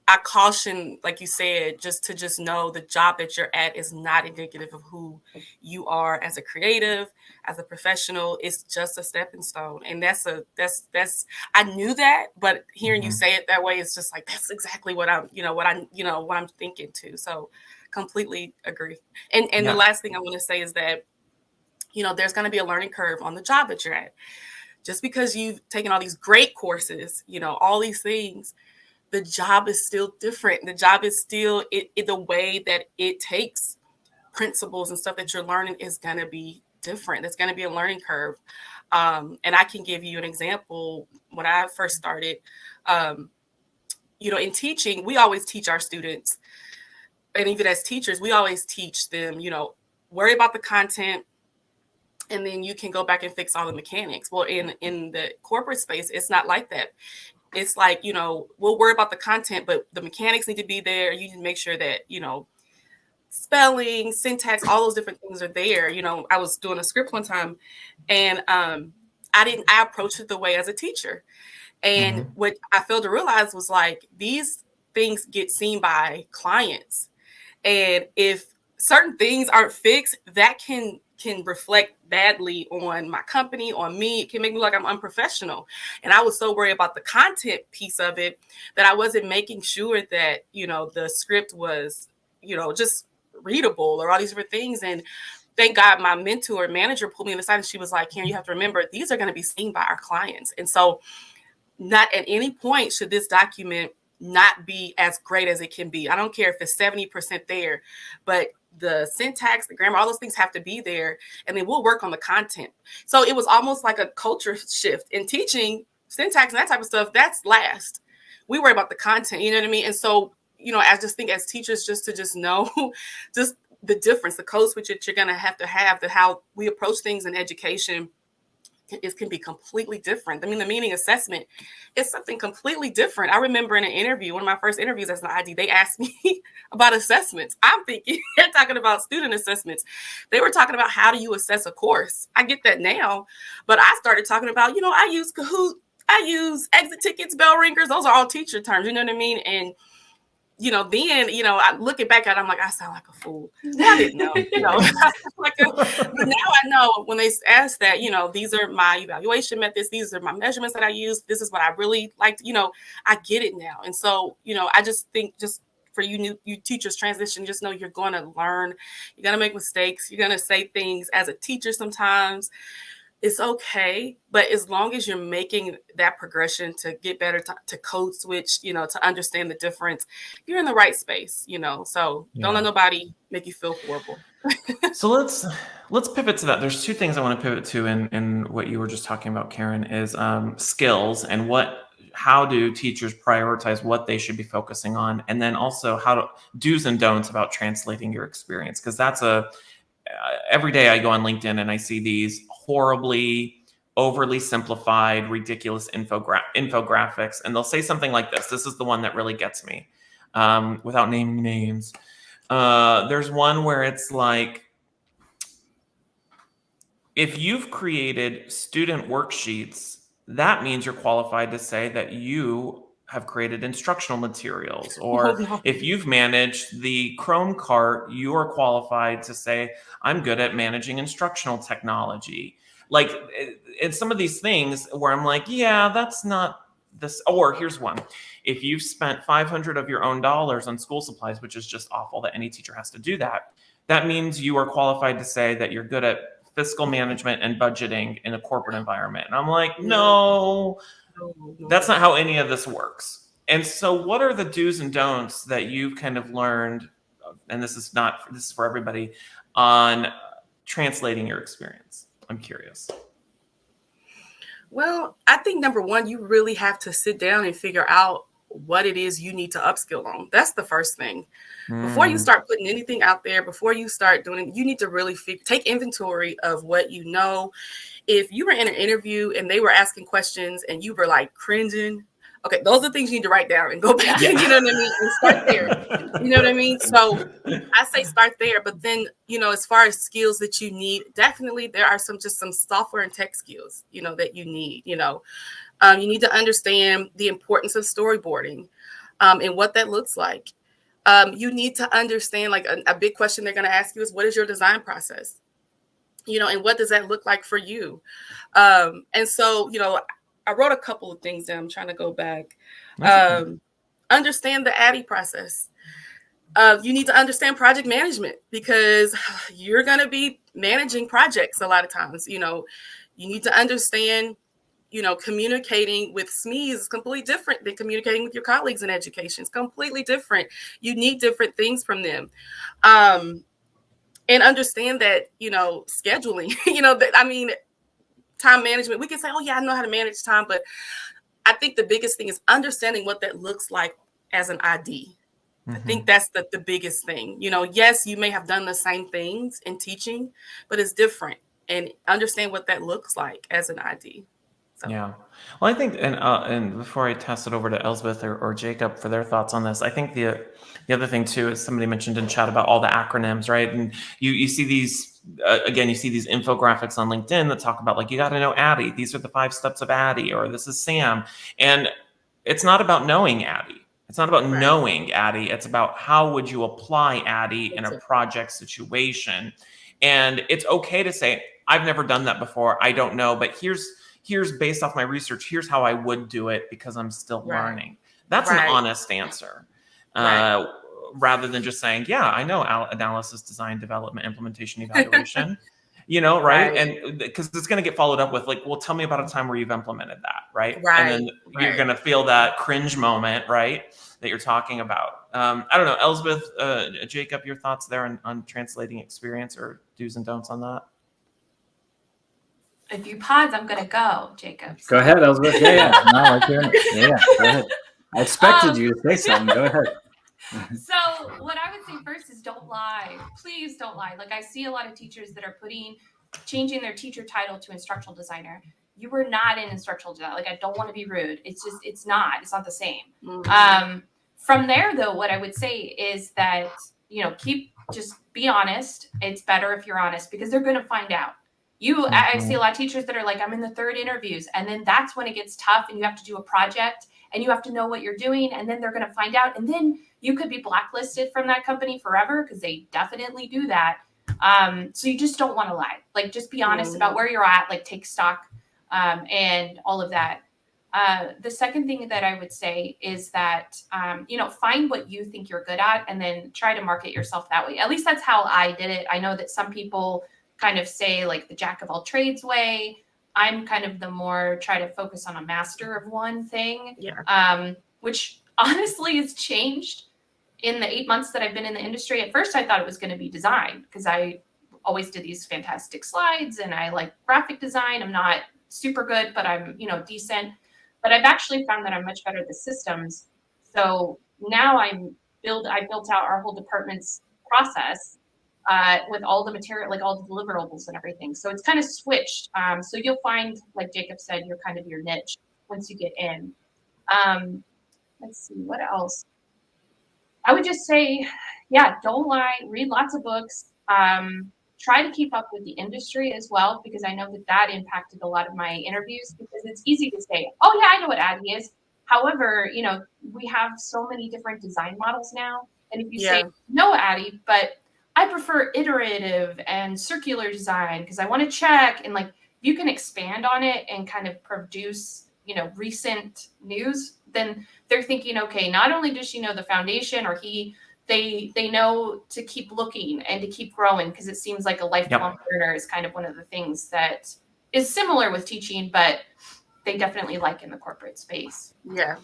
I caution, like you said, just know the job that you're at is not indicative of who you are as a creative, as a professional. It's just a stepping stone. And that's I knew that, but hearing you say it that way, it's just like, that's exactly what I'm thinking too. So completely agree. And the last thing I want to say is that, there's going to be a learning curve on the job that you're at. Just because you've taken all these great courses, all these things, the job is still different. The job is still the way that it takes principles and stuff that you're learning is going to be different. There's going to be a learning curve. And I can give you an example. When I first started, in teaching, we always teach our students, and even as teachers, we always teach them, worry about the content, and then you can go back and fix all the mechanics. Well, in the corporate space, it's not like that. It's like, we'll worry about the content, but the mechanics need to be there. You need to make sure that, spelling, syntax, all those different things are there. I was doing a script one time, and I approached it the way as a teacher. And what I failed to realize was, like, these things get seen by clients. And if certain things aren't fixed, that can reflect badly on my company, on me. It can make me look like I'm unprofessional. And I was so worried about the content piece of it that I wasn't making sure that, the script was, just readable or all these different things. And thank God my mentor manager pulled me aside, and she was like, Karyn, you have to remember, these are going to be seen by our clients. And so not at any point should this document not be as great as it can be. I don't care if it's 70% there, but the syntax, the grammar, all those things have to be there, and then we'll work on the content. So it was almost like a culture shift in teaching. Syntax and that type of stuff, that's last. We worry about the content, you know what I mean? And so, I just think as teachers, just to know just the difference, the code switch that you're going to have, that how we approach things in education, it can be completely different. I mean, the meaning assessment is something completely different. I remember in an interview, one of my first interviews as an ID, they asked me about assessments. I'm thinking they're talking about student assessments. They were talking about how do you assess a course. I get that now, but I started talking about, I use Kahoot, I use exit tickets, bell ringers. Those are all teacher terms, you know what I mean? And then, I looking back at it, I'm like, I sound like a fool. I didn't know, but now I know when they ask that, these are my evaluation methods. These are my measurements that I use. This is what I really like. I get it now. And so, I just think just for you teachers transition, just know you're going to learn. You're going to make mistakes. You're going to say things as a teacher sometimes. It's okay, but as long as you're making that progression to get better, to code switch, to understand the difference, you're in the right space, so don't let nobody make you feel horrible. So let's pivot to that. There's two things I want to pivot to in what you were just talking about, Karyn, is skills and how do teachers prioritize what they should be focusing on, and then also how to do's and don'ts about translating your experience, because that's every day I go on LinkedIn and I see these horribly overly simplified, ridiculous infographics, and they'll say something like this. This is the one that really gets me, without naming names. There's one where it's like, if you've created student worksheets, that means you're qualified to say that you have created instructional materials. Or Oh, no. if you've managed the Chrome cart, you are qualified to say, I'm good at managing instructional technology. Like, and some of these things where I'm like, yeah, that's not this. Or here's one. If you've spent 500 of your own dollars on school supplies, which is just awful that any teacher has to do that, that means you are qualified to say that you're good at fiscal management and budgeting in a corporate environment. And I'm like, no, that's not how any of this works. And so what are the do's and don'ts that you've kind of learned, and this is for everybody, on translating your experience? I'm curious. Well, I think number one, you really have to sit down and figure out what it is you need to upskill on. That's the first thing. Before you start putting anything out there, before you start doing it, you need to really take inventory of what you know. If you were in an interview and they were asking questions and you were like cringing, okay, those are things you need to write down and go back. Yeah. You know what I mean? And start there. You know what I mean? So I say start there, but then, as far as skills that you need, definitely there are some software and tech skills, that you need. You need to understand the importance of storyboarding and what that looks like. You need to understand, like a big question they're going to ask you is, what is your design process? And what does that look like for you? And so, I wrote a couple of things down. I'm trying to go back. Understand the ADDIE process. You need to understand project management because you're going to be managing projects a lot of times. You need to understand, communicating with SMEs is completely different than communicating with your colleagues in education. It's completely different. You need different things from them. And understand that, scheduling, time management, we can say, oh yeah, I know how to manage time. But I think the biggest thing is understanding what that looks like as an ID. I think that's the biggest thing. Yes, you may have done the same things in teaching, but it's different. And understand what that looks like as an ID. So. Yeah. Well, I think, and before I toss it over to Elsbeth or Jacob for their thoughts on this, I think the other thing too is somebody mentioned in chat about all the acronyms, right? And you see these, again, you see these infographics on LinkedIn that talk about, like, you got to know ADDIE. These are the 5 steps of ADDIE, or this is SAM. And it's not about knowing ADDIE. It's not about knowing ADDIE. It's about how would you apply ADDIE in a project situation. And it's okay to say, I've never done that before. I don't know, but here's based off my research, here's how I would do it because I'm still learning. That's an honest answer. Rather than just saying, yeah, I know analysis, design, development, implementation, evaluation, right? And because it's going to get followed up with, like, well, tell me about a time where you've implemented that, right? And then you're going to feel that cringe moment, right, that you're talking about. I don't know, Elsbeth, Jacob, your thoughts there on translating experience or do's and don'ts on that? If you pause, I'm gonna go, Jacob. Go ahead, Elsbeth. Yeah. No, I can. Yeah, go ahead. I expected you to say something. Go ahead. So what I would say first is don't lie. Please don't lie. Like, I see a lot of teachers that are changing their teacher title to instructional designer. You were not in instructional design. Like, I don't want to be rude. It's not the same. From there though, what I would say is that, just be honest. It's better if you're honest because they're going to find out. I see a lot of teachers that are like, I'm in the 3rd interviews. And then that's when it gets tough and you have to do a project and you have to know what you're doing. And then they're going to find out. And then you could be blacklisted from that company forever because they definitely do that. So you just don't want to lie. Like, just be honest about where you're at, like take stock and all of that. The second thing that I would say is that, find what you think you're good at and then try to market yourself that way. At least that's how I did it. I know that some people kind of say, like, the jack of all trades way. I'm kind of the more try to focus on a master of one thing, which honestly has changed in the 8 months that I've been in the industry. At first, I thought it was going to be design because I always did these fantastic slides and I like graphic design. I'm not super good, but I'm, decent. But I've actually found that I'm much better at the systems. So now I built out our whole department's process with all the material, like all the deliverables and everything. So it's kind of switched. So you'll find, like Jacob said, you're kind of your niche once you get in. Let's see, what else? I would just say, don't lie, read lots of books, try to keep up with the industry as well, because I know that impacted a lot of my interviews, because it's easy to say, oh yeah, I know what ADDIE is. However, we have so many different design models now. And if you say no ADDIE, but I prefer iterative and circular design because I want to check, and like you can expand on it and kind of produce, recent news, then they're thinking, okay, not only does she know the foundation, or they know to keep looking and to keep growing, because it seems like a lifelong learner is kind of one of the things that is similar with teaching, but they definitely like in the corporate space. Yeah.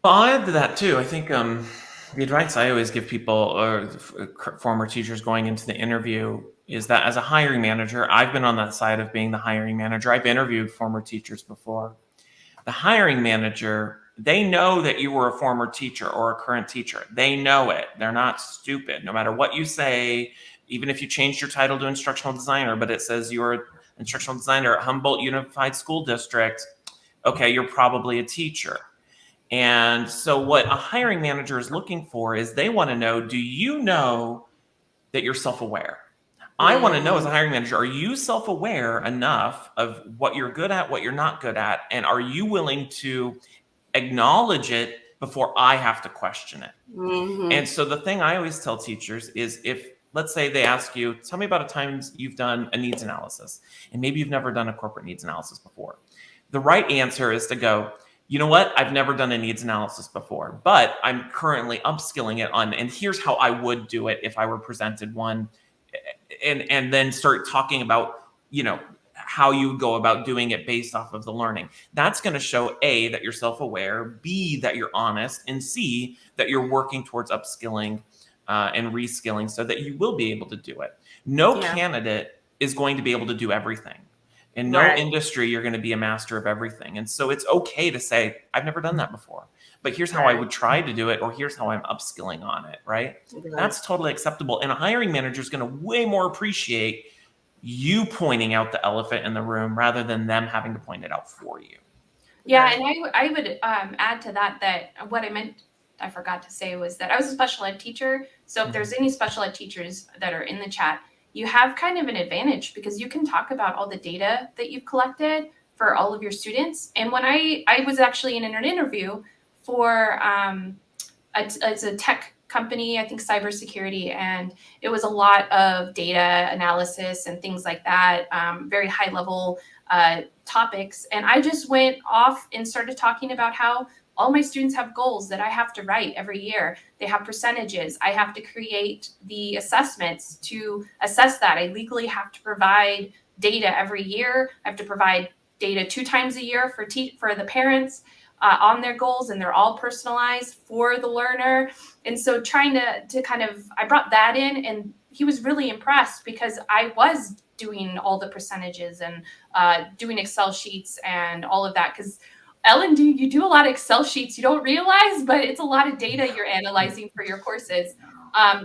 Well, I'll add to that too. I think the advice I always give people, or former teachers going into the interview, is that as a hiring manager, I've been on that side of being the hiring manager. I've interviewed former teachers before. The hiring manager, they know that you were a former teacher or a current teacher. They know it. They're not stupid. No matter what you say, even if you changed your title to instructional designer, but it says you're an instructional designer at Humboldt Unified School District, okay, you're probably a teacher. And so what a hiring manager is looking for is they want to know, do you know that you're self-aware? I want to know as a hiring manager, are you self-aware enough of what you're good at, what you're not good at? And are you willing to acknowledge it before I have to question it? Mm-hmm. And so the thing I always tell teachers is, if, let's say they ask you, tell me about a time you've done a needs analysis, and maybe you've never done a corporate needs analysis before. The right answer is to go, you know what? I've never done a needs analysis before, but I'm currently upskilling it on, and here's how I would do it if I were presented one. And then start talking about, how you go about doing it based off of the learning. That's going to show A, that you're self-aware, B, that you're honest, and C, that you're working towards upskilling and reskilling so that you will be able to do it. No candidate is going to be able to do everything. In no industry, you're going to be a master of everything. And so it's okay to say, I've never done that before, but here's how I would try to do it, or here's how I'm upskilling on it, right? That's totally acceptable. And a hiring manager is going to way more appreciate you pointing out the elephant in the room rather than them having to point it out for you. Yeah, and I would add to that what I forgot to say was that I was a special ed teacher. So if there's any special ed teachers that are in the chat, you have kind of an advantage because you can talk about all the data that you've collected for all of your students. And when I was actually in an interview for it's a tech company, I think cybersecurity, and it was a lot of data analysis and things like that, very high level topics. And I just went off and started talking about how all my students have goals that I have to write every year. They have percentages. I have to create the assessments to assess that. I legally have to provide data every year. I have to provide data 2 times a year for the parents on their goals, and they're all personalized for the learner. And so trying to kind of, I brought that in, and he was really impressed because I was doing all the percentages and doing Excel sheets and all of that. Because L&D, you do a lot of Excel sheets you don't realize, but it's a lot of data you're analyzing for your courses.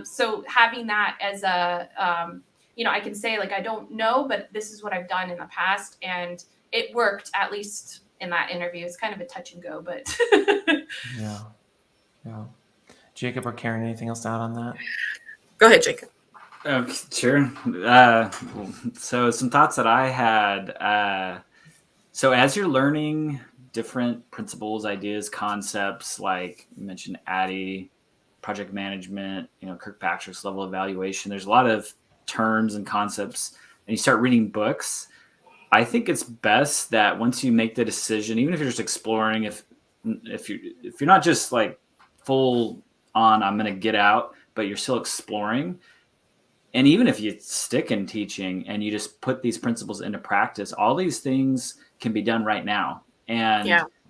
So having that as a, I can say, like, I don't know, but this is what I've done in the past, and it worked, at least in that interview. It's kind of a touch and go, but Yeah. Jacob or Karyn, anything else to add on that? Go ahead, Jacob. Sure. So some thoughts that I had. So as you're learning different principles, ideas, concepts, like you mentioned ADDIE, project management, Kirkpatrick's level evaluation, there's a lot of terms and concepts, and you start reading books. I think it's best that once you make the decision, even if you're just exploring, if you're not just like full on, I'm going to get out, but you're still exploring. And even if you stick in teaching and you just put these principles into practice, all these things can be done right now. And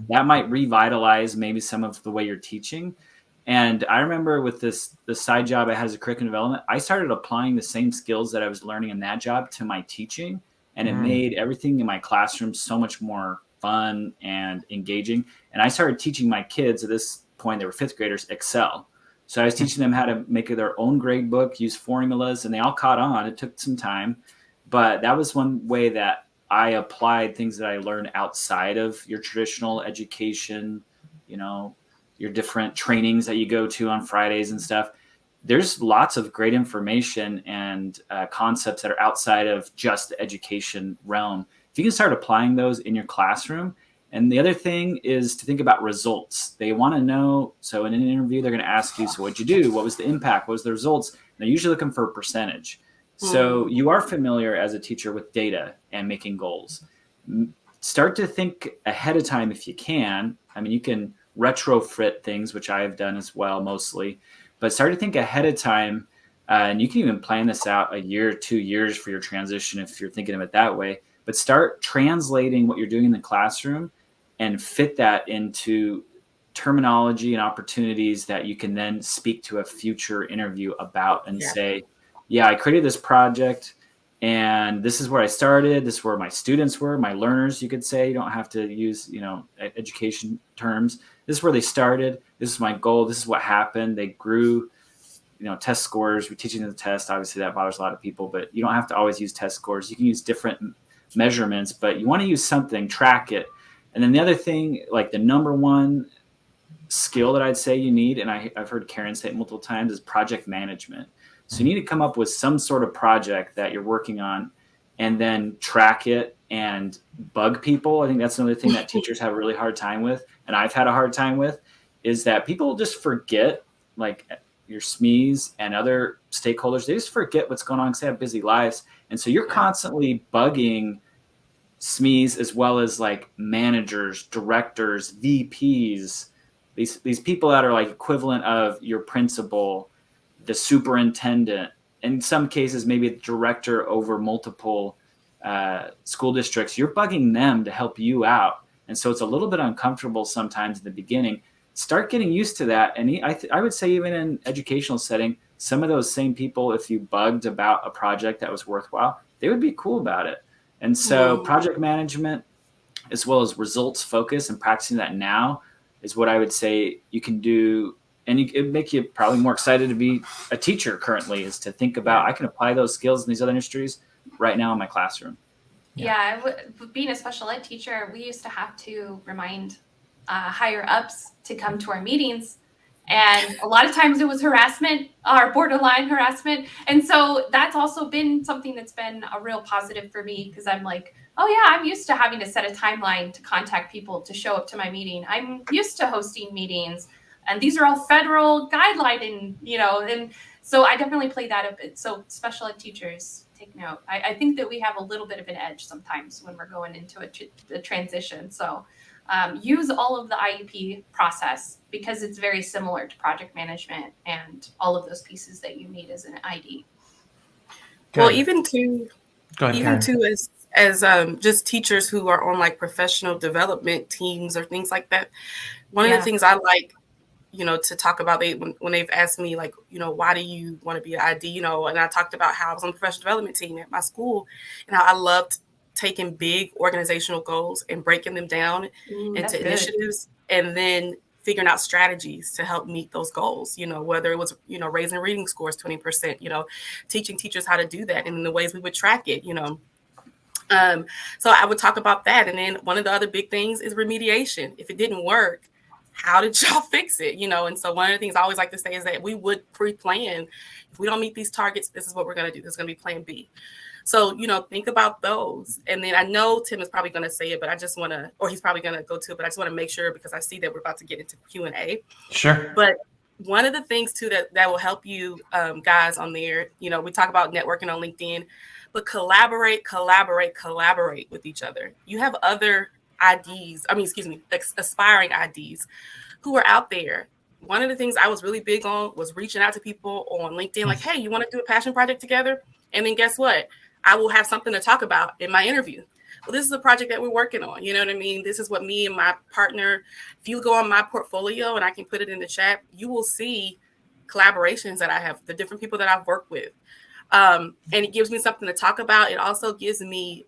that might revitalize maybe some of the way you're teaching. And I remember with the side job I had as a curriculum development, I started applying the same skills that I was learning in that job to my teaching. And it made everything in my classroom so much more fun and engaging. And I started teaching my kids, at this point, they were 5th graders, Excel. So I was teaching them how to make their own grade book, use formulas, and they all caught on. It took some time, but that was one way that I applied things that I learned outside of your traditional education, your different trainings that you go to on Fridays and stuff. there's lots of great information and concepts that are outside of just the education realm. If you can start applying those in your classroom. And the other thing is to think about results. They want to know. So in an interview, they're going to ask you, so what'd you do? What was the impact? What was the results? They're usually looking for a percentage. So you are familiar as a teacher with data and making goals. Start to think ahead of time if you can. I mean, you can retrofit things, which I have done as well mostly, but start to think ahead of time. And you can even plan this out a year, 2 years for your transition if you're thinking of it that way. But start translating what you're doing in the classroom and fit that into terminology and opportunities that you can then speak to a future interview about and say, yeah, I created this project and this is where I started. This is where my students were, my learners, you could say. You don't have to use, education terms. This is where they started. This is my goal. This is what happened. They grew, test scores. We're teaching them the test. Obviously, that bothers a lot of people, but you don't have to always use test scores. You can use different measurements, but you want to use something, track it. And then the other thing, like the number one skill that I'd say you need, and I've heard Karyn say it multiple times, is project management. So you need to come up with some sort of project that you're working on and then track it and bug people. I think that's another thing that teachers have a really hard time with, and I've had a hard time with, is that people just forget, like your SMEs and other stakeholders, they just forget what's going on because they have busy lives. And so you're constantly bugging SMEs as well as like managers, directors, VPs, these people that are like equivalent of your principal, the superintendent, in some cases maybe a director over multiple school districts. You're bugging them to help you out, and so it's a little bit uncomfortable sometimes in the beginning. Start getting used to that, and I would say even in educational setting, some of those same people, if you bugged about a project that was worthwhile, they would be cool about it. And so project management, as well as results focus and practicing that now, is what I would say you can do. And it make you probably more excited to be a teacher currently, is to think about, I can apply those skills in these other industries right now in my classroom. Yeah, being a special ed teacher, we used to have to remind higher ups to come to our meetings. And a lot of times it was harassment or borderline harassment. And so that's also been something that's been a real positive for me, because I'm like, oh yeah, I'm used to having to set a timeline to contact people to show up to my meeting. I'm used to hosting meetings, and these are all federal guideline, and so I definitely play that a bit. So special ed teachers, take note. I think that we have a little bit of an edge sometimes when we're going into a transition. So use all of the IEP process, because it's very similar to project management and all of those pieces that you need as an ID. Good. Well, even too, Karyn. as just teachers who are on like professional development teams or things like that. One of the things I like, to talk about, when they've asked me like, why do you want to be an ID, and I talked about how I was on the professional development team at my school and how I loved taking big organizational goals and breaking them down into initiatives, and then figuring out strategies to help meet those goals, whether it was, raising reading scores 20%, teaching teachers how to do that and the ways we would track it, so I would talk about that. And then one of the other big things is remediation. If it didn't work, how did y'all fix it? And so one of the things I always like to say is that we would pre-plan. If we don't meet these targets, this is what we're going to do. This is going to be plan B. So, think about those. And then I know Tim is probably going to say it, but I just want to, or he's probably going to go to it, but I just want to make sure, because I see that we're about to get into Q&A. Sure. But one of the things too that will help you guys on there, we talk about networking on LinkedIn, but collaborate with each other. You have other aspiring IDs who are out there. One of the things I was really big on was reaching out to people on LinkedIn, like, hey, you want to do a passion project together? And then guess what? I will have something to talk about in my interview. Well, this is a project that we're working on. You know what I mean? This is what me and my partner, if you go on my portfolio and I can put it in the chat, you will see collaborations that I have, the different people that I've worked with. And it gives me something to talk about. It also gives me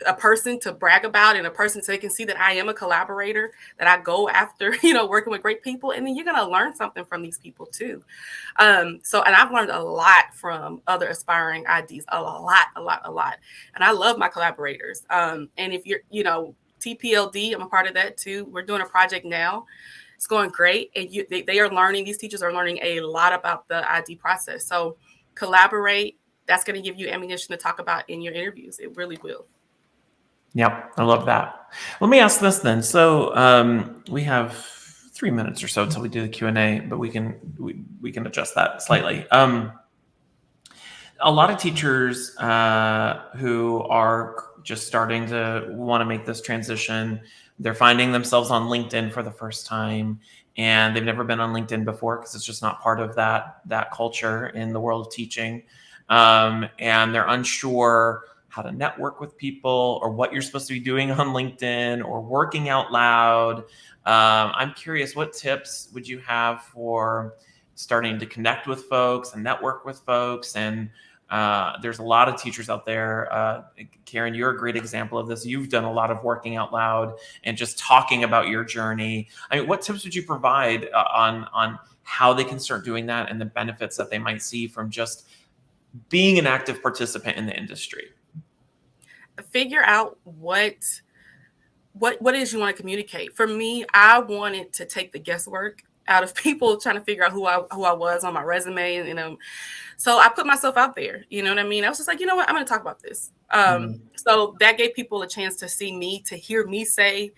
a person to brag about, and a person so they can see that I am a collaborator, that I go after, working with great people. And then you're going to learn something from these people too. And I've learned a lot from other aspiring IDs, a lot. And I love my collaborators. And if you're, TPLD, I'm a part of that too. We're doing a project now It's going great. And they are learning, these teachers are learning a lot about the ID process. So collaborate. That's going to give you ammunition to talk about in your interviews. It really will. Yep, I love that. Let me ask this then. So we have 3 minutes or so until we do the Q&A, but we can adjust that slightly. A lot of teachers who are just starting to want to make this transition, they're finding themselves on LinkedIn for the first time, and they've never been on LinkedIn before because it's just not part of that culture in the world of teaching. And they're unsure how to network with people or what you're supposed to be doing on LinkedIn or working out loud. I'm curious, what tips would you have for starting to connect with folks and network with folks? And there's a lot of teachers out there. Karyn, you're a great example of this. You've done a lot of working out loud and just talking about your journey. I mean, what tips would you provide on how they can start doing that and the benefits that they might see from just being an active participant in the industry? Figure out what it is you want to communicate. For me, I wanted to take the guesswork out of people trying to figure out who I was on my resume, and so I put myself out there. You know what I mean? I was just like, you know what, I'm going to talk about this. So that gave people a chance to see me, to hear me say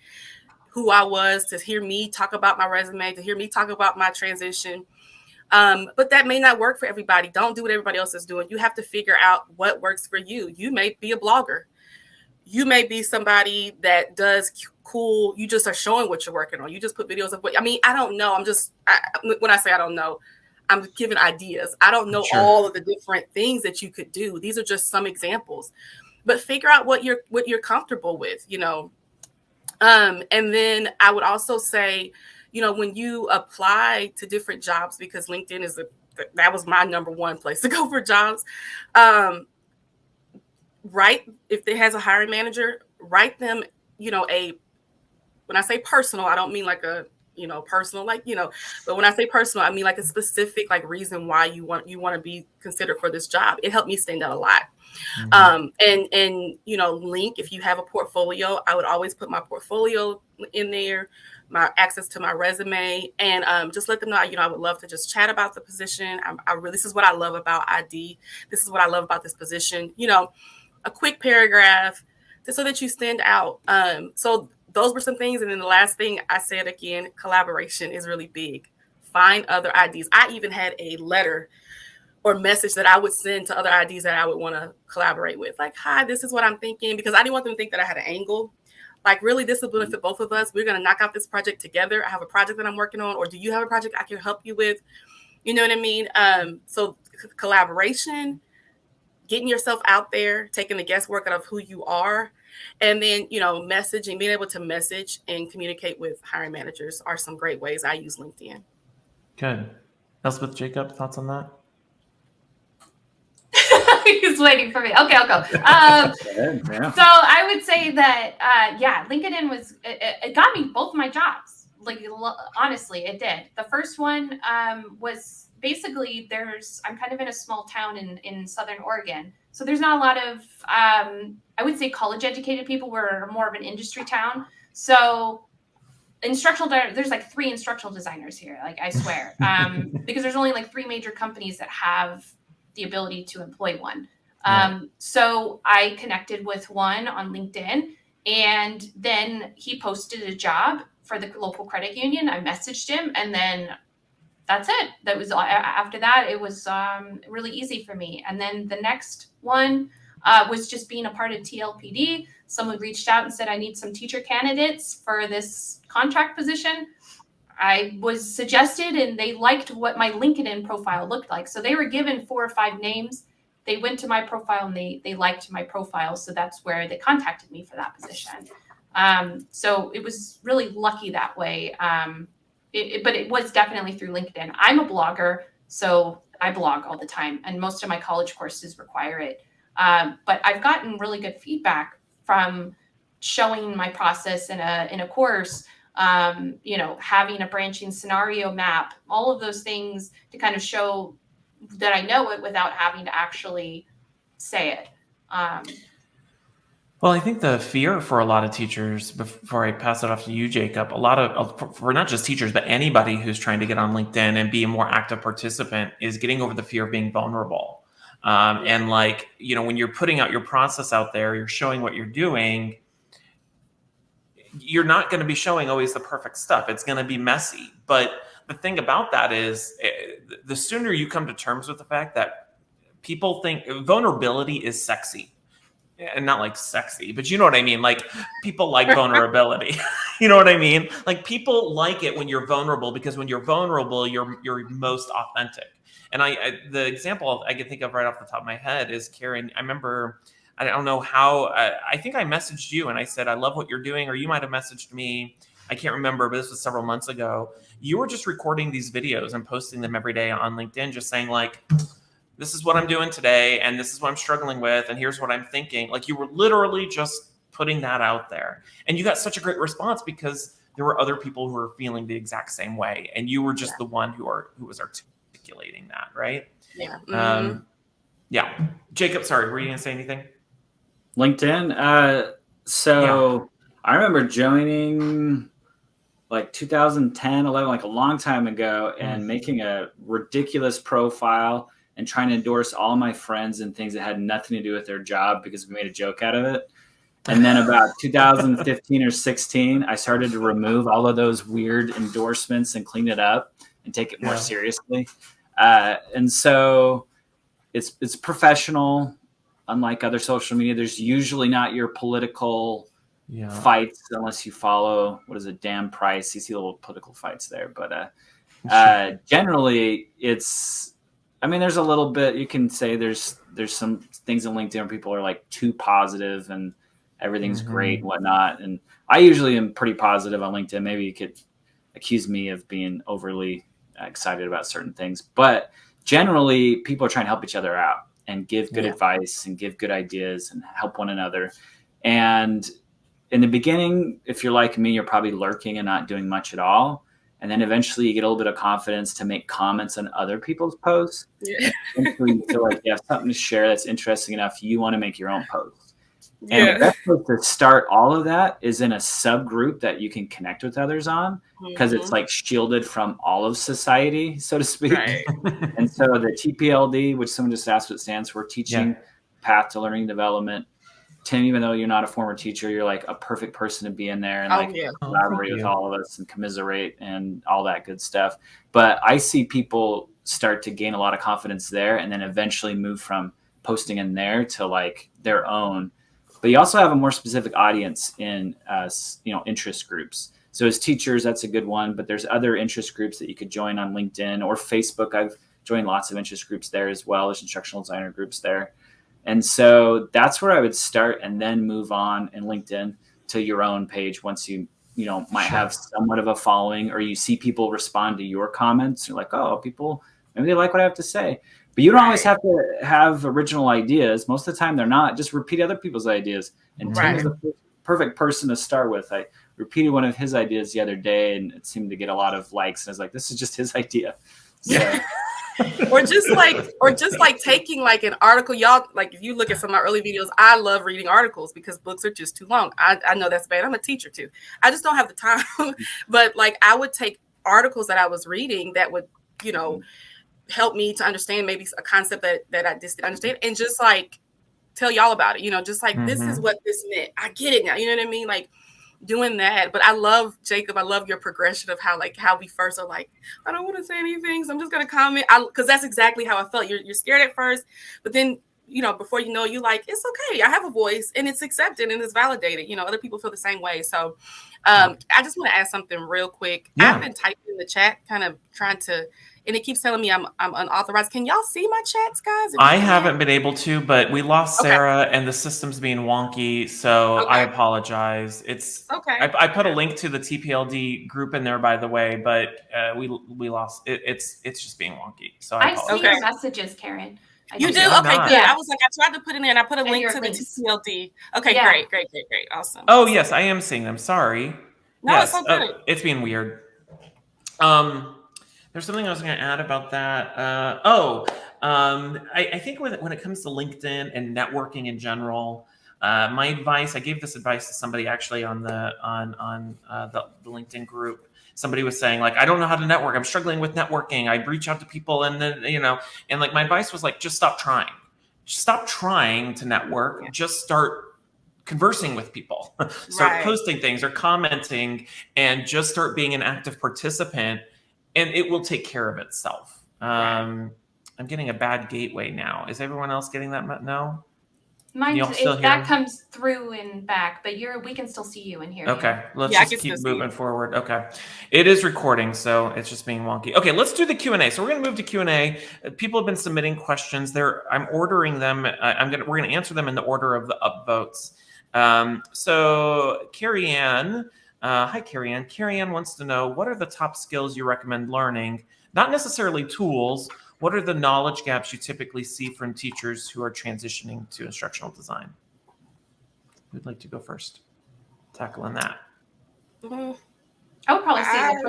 who I was, to hear me talk about my resume, to hear me talk about my transition. But that may not work for everybody. Don't do what everybody else is doing. You have to figure out what works for you. You may be a blogger. You may be somebody that does cool. You just are showing what you're working on. You just put videos of I don't know. When I say I don't know, I'm giving ideas. I don't know all of the different things that you could do. These are just some examples, but figure out what you're comfortable with, and then I would also say, when you apply to different jobs, because LinkedIn that was my number one place to go for jobs. Write, if it has a hiring manager, write them, when I say personal, I don't mean like a, personal, but when I say personal, I mean like a specific, reason why you want to be considered for this job. It helped me stand out a lot. And link, if you have a portfolio, I would always put my portfolio in there, my access to my resume, and just let them know, I would love to just chat about the position. This is what I love about ID. This is what I love about this position, a quick paragraph just so that you stand out. So those were some things. And then the last thing I said again, collaboration is really big. Find other IDs. I even had a letter or message that I would send to other IDs that I would want to collaborate with. Like, hi, this is what I'm thinking, because I didn't want them to think that I had an angle. Like, really, this will benefit both of us. We're going to knock out this project together. I have a project that I'm working on, or do you have a project I can help you with? You know what I mean? So collaboration, getting yourself out there, taking the guesswork out of who you are, and then, messaging, being able to message and communicate with hiring managers are some great ways. I use LinkedIn. Good. Elsbeth, Jacob, thoughts on that? He's waiting for me. Okay, I'll go. So I would say that, LinkedIn it got me both my jobs. Like, honestly, it did. The first one was basically I'm kind of in a small town in Southern Oregon. So there's not a lot of, I would say, college educated people. We're more of an industry town. So there's like 3 instructional designers here, like, I swear, because there's only like 3 major companies that have the ability to employ one. So I connected with one on LinkedIn, and then he posted a job for the local credit union. I messaged him, and then that's it. That was after that. It was really easy for me. And then the next one was just being a part of TLPD. Someone reached out and said, I need some teacher candidates for this contract position. I was suggested, and they liked what my LinkedIn profile looked like. So they were given 4 or 5 names. They went to my profile, and they liked my profile. So that's where they contacted me for that position. So it was really lucky that way. But it was definitely through LinkedIn. I'm a blogger, so I blog all the time, and most of my college courses require it. But I've gotten really good feedback from showing my process in a course, having a branching scenario map, all of those things to kind of show that I know it without having to actually say it. Well, I think the fear for a lot of teachers, before I pass it off to you, Jacob, for not just teachers, but anybody who's trying to get on LinkedIn and be a more active participant, is getting over the fear of being vulnerable. And like, when you're putting out your process out there, you're showing what you're doing, you're not going to be showing always the perfect stuff. It's going to be messy. But the thing about that is, the sooner you come to terms with the fact that people think vulnerability is sexy, and not like sexy, but you know what I mean? Like, people like vulnerability. You know what I mean? Like, people like it when you're vulnerable, because when you're vulnerable, you're most authentic. And the example I can think of right off the top of my head is Karyn. I remember, I don't know how, I think I messaged you and I said, I love what you're doing, or you might have messaged me. I can't remember, but this was several months ago. You were just recording these videos and posting them every day on LinkedIn, just saying like, this is what I'm doing today, and this is what I'm struggling with, and here's what I'm thinking. Like, you were literally just putting that out there. And you got such a great response because there were other people who were feeling the exact same way. And you were just the one who was articulating that, right? Yeah. Yeah. Jacob, sorry, were you going to say anything? LinkedIn. I remember joining like 2010, 11, like a long time ago, and making a ridiculous profile and trying to endorse all my friends and things that had nothing to do with their job because we made a joke out of it. And then about 2015 or 16, I started to remove all of those weird endorsements and clean it up and take it more seriously. And so it's professional. Unlike other social media, there's usually not your political fights unless you follow, what is it, Dan Price. You see little political fights there. But generally, there's a little bit, you can say there's some things in LinkedIn where people are like too positive and everything's great and whatnot. And I usually am pretty positive on LinkedIn. Maybe you could accuse me of being overly excited about certain things. But generally, people are trying to help each other out and give good advice and give good ideas and help one another. And in the beginning, if you're like me, you're probably lurking and not doing much at all. And then eventually you get a little bit of confidence to make comments on other people's posts. Yeah. Eventually you feel like you have something to share that's interesting enough, you want to make your own post. And the best place to start all of that is in a subgroup that you can connect with others on, because it's like shielded from all of society, so to speak. Right. And so the TPLD, which someone just asked what it stands for, Teaching Path to Learning Development. Tim, even though you're not a former teacher, you're like a perfect person to be in there and collaborate with all of us and commiserate and all that good stuff. But I see people start to gain a lot of confidence there and then eventually move from posting in there to like their own. But you also have a more specific audience in interest groups. So as teachers, that's a good one. But there's other interest groups that you could join on LinkedIn or Facebook. I've joined lots of interest groups there as well. There's instructional designer groups there. And so that's where I would start and then move on in LinkedIn to your own page once you might have somewhat of a following, or you see people respond to your comments. You're like, oh, people, maybe they like what I have to say. But you don't always have to have original ideas. Most of the time they're not. Just repeat other people's ideas. And Tim is the perfect person to start with. I repeated one of his ideas the other day and it seemed to get a lot of likes. And I was like, this is just his idea. So. or just like taking like an article, y'all, like if you look at some of my early videos, I love reading articles because books are just too long. I know that's bad. I'm a teacher too. I just don't have the time. But like I would take articles that I was reading that would, help me to understand maybe a concept that I just didn't understand, and just like tell y'all about it, just like this is what this meant. I get it now. You know what I mean? Like doing that. But I love, Jacob, I love your progression of how we first are like, I don't want to say anything, so I'm just going to comment. Because that's exactly how I felt. You're scared at first, but then, before you know, you like, it's okay. I have a voice and it's accepted and it's validated. Other people feel the same way. So I just want to ask something real quick. Yeah. I've been typing in the chat, kind of trying to, and it keeps telling me I'm unauthorized. Can y'all see my chats, guys? I haven't been able to, but we lost Sarah and the system's being wonky. So I apologize. It's okay. I put a link to the TPLD group in there, by the way, but we lost it. It's just being wonky. So I see your messages, Karyn. You do? Okay, good. Yeah. I was like, I tried to put it in and I put a link to the TPLD. Okay, great. Awesome. Oh, yes, I am seeing them. Sorry. No, yes. It's so good. It's being weird. There's something I was going to add about that. I think when it comes to LinkedIn and networking in general, My advice, I gave this advice to somebody actually on the LinkedIn group. Somebody was saying, like, I don't know how to network. I'm struggling with networking. I reach out to people and then, and like my advice was like, just stop trying. Just stop trying to network. Yeah. Just start conversing with people. Start Right. posting things or commenting and just start being an active participant, and it will take care of itself. Right. I'm getting a bad gateway now. Is everyone else getting that? No? Mine, Y'all still that hear me? comes through and back, but we can still see you and hear you. Okay, let's Yeah, I just can keep still see moving you. forward. Okay, it is recording, so it's just being wonky. Okay, let's do the Q&A. So we're going to move to Q&A. People have been submitting questions. I'm ordering them. We're going to answer them in the order of the upvotes. So Carrie Ann, hi Carrie Ann. Carrie Ann wants to know, what are the top skills you recommend learning? Not necessarily tools. What are the knowledge gaps you typically see from teachers who are transitioning to instructional design? Who'd like to go first? Tackling that. Mhm. I would probably say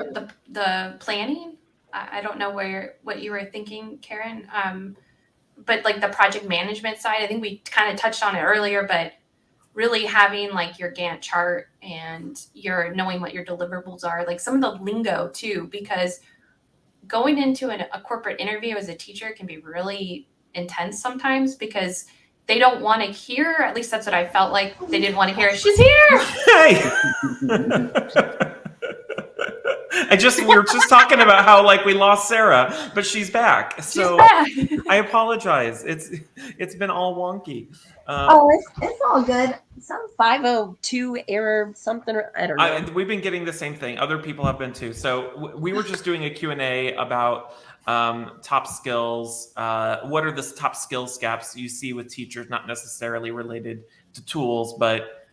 the planning. I don't know what you were thinking, Karyn. But like the project management side, I think we kind of touched on it earlier, but really having like your Gantt chart and your knowing what your deliverables are, like some of the lingo too, because going into a corporate interview as a teacher can be really intense sometimes because they don't want to hear, at least that's what I felt like, they didn't want to hear, she's here. Hey! We were just talking about how like we lost Sarah, but she's back. So She's back. I apologize. It's been all wonky. It's all good. Some 502 error something. I don't know. We've been getting the same thing. Other people have been too. So we were just doing a Q&A about top skills. What are the top skills gaps you see with teachers, not necessarily related to tools, but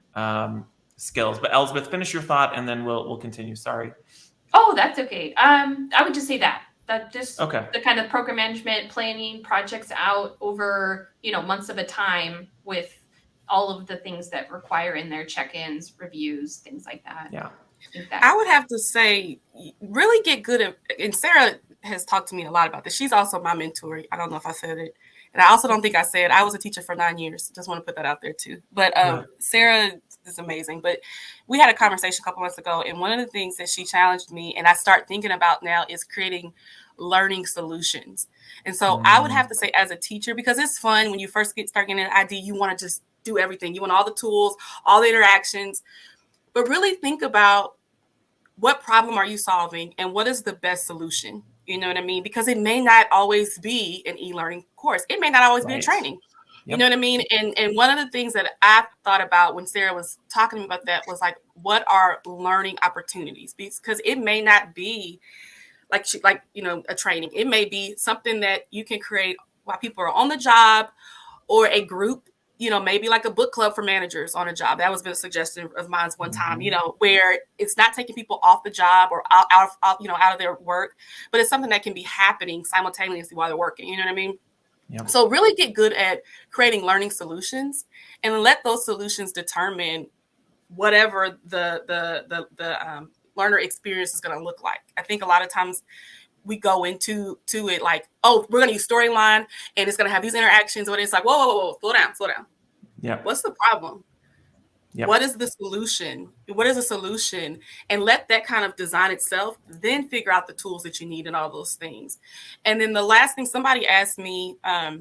skills. But Elsbeth, finish your thought and then we'll continue. Sorry. Oh, that's okay. I would just say that just Okay. the kind of program management, planning projects out over, months of a time with all of the things that require in their check-ins, reviews, things like that. Yeah. I would have to say, really get good at, and Sarah has talked to me a lot about this. She's also my mentor. I don't know if I said it. And I also don't think I said, I was a teacher for 9 years. Just want to put that out there too. But Sarah is amazing. But we had a conversation a couple months ago. And one of the things that she challenged me and I start thinking about now is creating learning solutions. And so I would have to say as a teacher, because it's fun when you first start getting an ID, you want to just do everything. You want all the tools, all the interactions. But really think about what problem are you solving and what is the best solution? You know what I mean? Because it may not always be an e-learning course. It may not always be a training. Yep. You know what I mean? And one of the things that I thought about when Sarah was talking to me about that was like, what are learning opportunities? Because it may not be like a training. It may be something that you can create while people are on the job, or a group, maybe like a book club for managers on a job. That was been a suggestion of mine one time, where it's not taking people off the job or out of their work, but it's something that can be happening simultaneously while they're working. You know what I mean? Yep. So really get good at creating learning solutions and let those solutions determine whatever the learner experience is going to look like. I think a lot of times we go into it like, oh, we're going to use storyline and it's going to have these interactions, but it's like, whoa, slow down. Yeah. What's the problem? Yep. What is the solution? What is a solution? And let that kind of design itself, then figure out the tools that you need and all those things. And then the last thing somebody asked me, I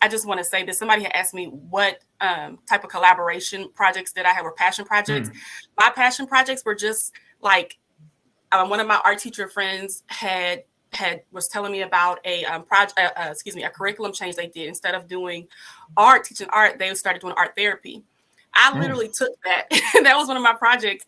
just want to say that somebody had asked me what type of collaboration projects did I have, or passion projects. My passion projects were just like, one of my art teacher friends was telling me about a curriculum change they did. Instead of doing teaching art, they started doing art therapy. I literally took that. That was one of my projects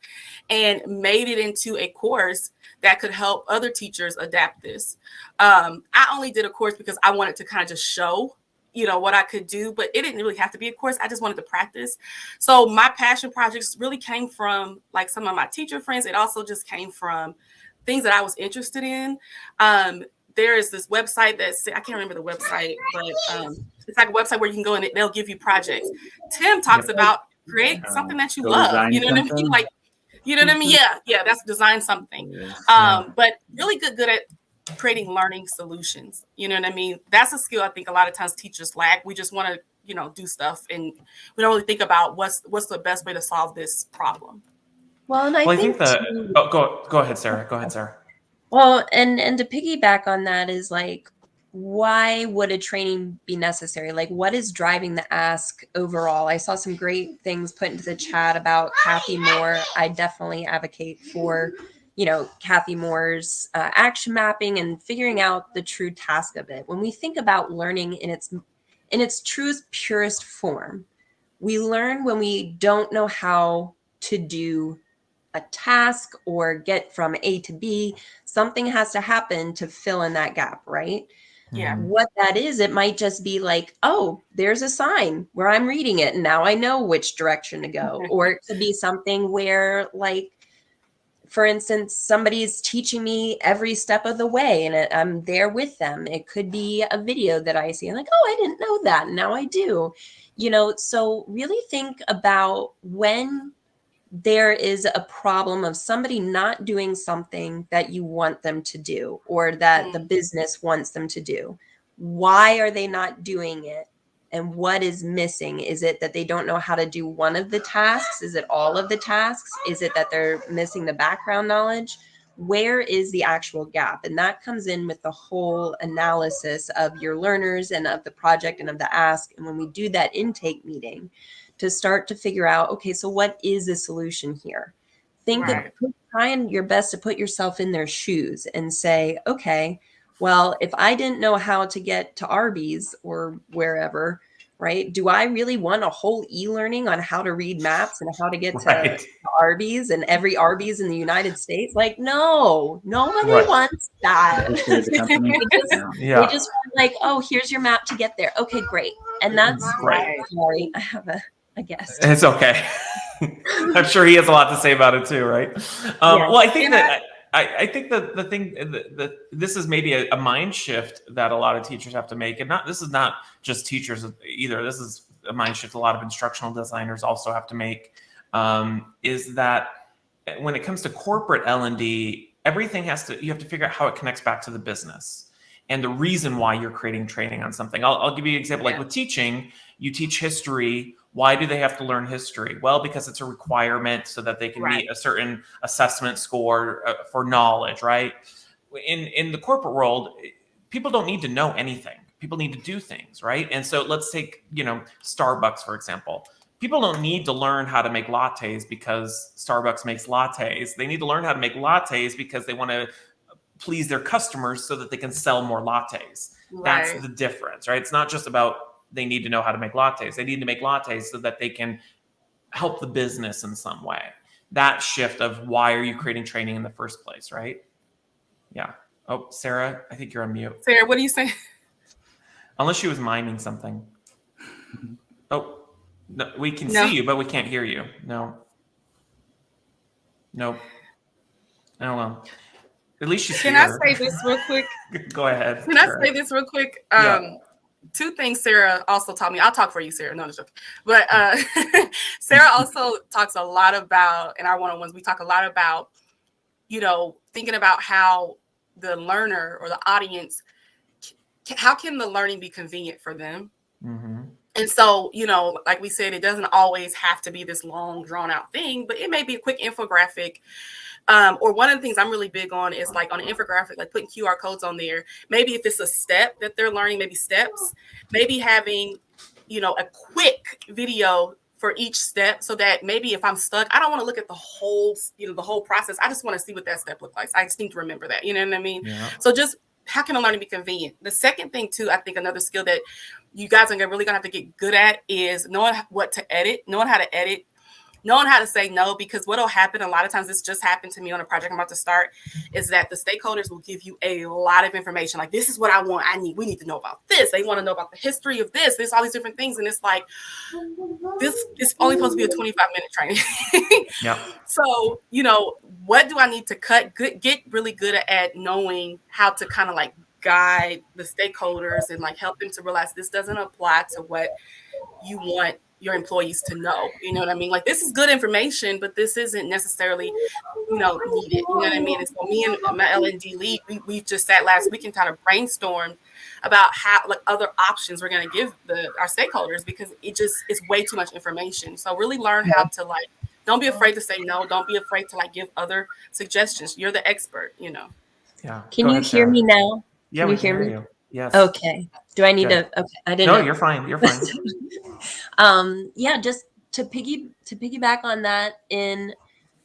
and made it into a course that could help other teachers adapt this. I only did a course because I wanted to kind of just show, what I could do, but it didn't really have to be a course. I just wanted to practice. So my passion projects really came from like some of my teacher friends. It also just came from things that I was interested in. There is this website I can't remember the website, but it's like a website where you can go and they'll give you projects. Tim talks about create something that you love. You know what I mean? Like, you know what I mean? Yeah, that's design something. But really good at creating learning solutions. You know what I mean? That's a skill I think a lot of times teachers lack. We just want to do stuff, and we don't really think about what's the best way to solve this problem. Well, and I think too, go ahead, Sarah. Go ahead, Sarah. well, and to piggyback on that is like, why would a training be necessary? Like, what is driving the ask overall? I saw some great things put into the chat about Kathy Moore. I definitely advocate for, Kathy Moore's action mapping and figuring out the true task of it. When we think about learning in its truest, purest form, we learn when we don't know how to do a task or get from A to B. Something has to happen to fill in that gap, right? Yeah. What that is, it might just be like, oh, there's a sign where I'm reading it and now I know which direction to go. Or it could be something where, like, for instance, somebody's teaching me every step of the way and I'm there with them. It could be a video that I see and like, oh, I didn't know that. Now I do. So really think about when there is a problem of somebody not doing something that you want them to do or that the business wants them to do. Why are they not doing it? And what is missing? Is it that they don't know how to do one of the tasks? Is it all of the tasks? Is it that they're missing the background knowledge? Where is the actual gap? And that comes in with the whole analysis of your learners and of the project and of the ask. And when we do that intake meeting, to start to figure out, okay, so what is the solution here? Try your best to put yourself in their shoes and say, okay, well, if I didn't know how to get to Arby's or wherever, right? Do I really want a whole e-learning on how to read maps and how to get to Arby's and every Arby's in the United States? Like, no, nobody wants that. They just want like, oh, here's your map to get there. Okay, great. And that's sorry, I have a guest. It's okay. I'm sure he has a lot to say about it too, right? Well, I think I think that the thing that this is maybe a mind shift that a lot of teachers have to make, and this is not just teachers either. This is a mind shift a lot of instructional designers also have to make. Is that when it comes to corporate L&D, everything you have to figure out how it connects back to the business and the reason why you're creating training on something. I'll give you an example. Like with teaching, you teach history. Why do they have to learn history? Well, because it's a requirement so that they can meet a certain assessment score for knowledge, right? In the corporate world, people don't need to know anything. People need to do things, right? And so let's take, Starbucks, for example. People don't need to learn how to make lattes because Starbucks makes lattes. They need to learn how to make lattes because they want to please their customers so that they can sell more lattes. That's the difference, right? It's not just about they need to know how to make lattes. They need to make lattes so that they can help the business in some way. That shift of why are you creating training in the first place, right? Yeah. Oh, Sarah, I think you're on mute. Sarah, what are you saying? Unless she was miming something. Oh, no, we can see you, but we can't hear you. No. Nope. I don't know. At least she's here. Can I say this real quick? Go ahead. Can I say this real quick? Two things Sarah also taught me. I'll talk for you, Sarah. No, just joking. But Sarah also talks a lot about, in our one-on-ones, we talk a lot about, thinking about how the learner or the audience, how can the learning be convenient for them? Mm-hmm. And so, like we said, it doesn't always have to be this long, drawn-out thing, but it may be a quick infographic. Or one of the things I'm really big on is like on an infographic, like putting QR codes on there. Maybe if it's a step that they're learning, maybe steps, maybe having, a quick video for each step so that maybe if I'm stuck, I don't want to look at the whole, the whole process. I just want to see what that step looks like. So I just need to remember that, you know what I mean? Yeah. So just how can the learning be convenient? The second thing too, I think another skill that you guys are really gonna have to get good at is knowing what to edit, knowing how to edit, knowing how to say no, because what'll happen a lot of times, this just happened to me on a project I'm about to start, is that the stakeholders will give you a lot of information. Like, this is what I want. We need to know about this. They want to know about the history of this. There's all these different things. And it's like, this is only supposed to be a 25-minute training. Yeah. So, what do I need to cut? Get really good at knowing how to kind of like guide the stakeholders and like help them to realize this doesn't apply to what you want your employees to know. You know what I mean? Like, this is good information, but this isn't necessarily, needed. You know what I mean? And so me and my L&D lead, we just sat last week and kind of brainstormed about how like other options we're going to give our stakeholders, because it's way too much information. So really learn how to like, don't be afraid to say no. Don't be afraid to like give other suggestions. You're the expert, you know. Yeah. Can you hear me now? Yeah, Can we you hear can me? hear you. Yes. Okay. Do I need Good. to? Okay, I didn't No, know. you're fine. You're fine. Yeah, just to piggyback on that, in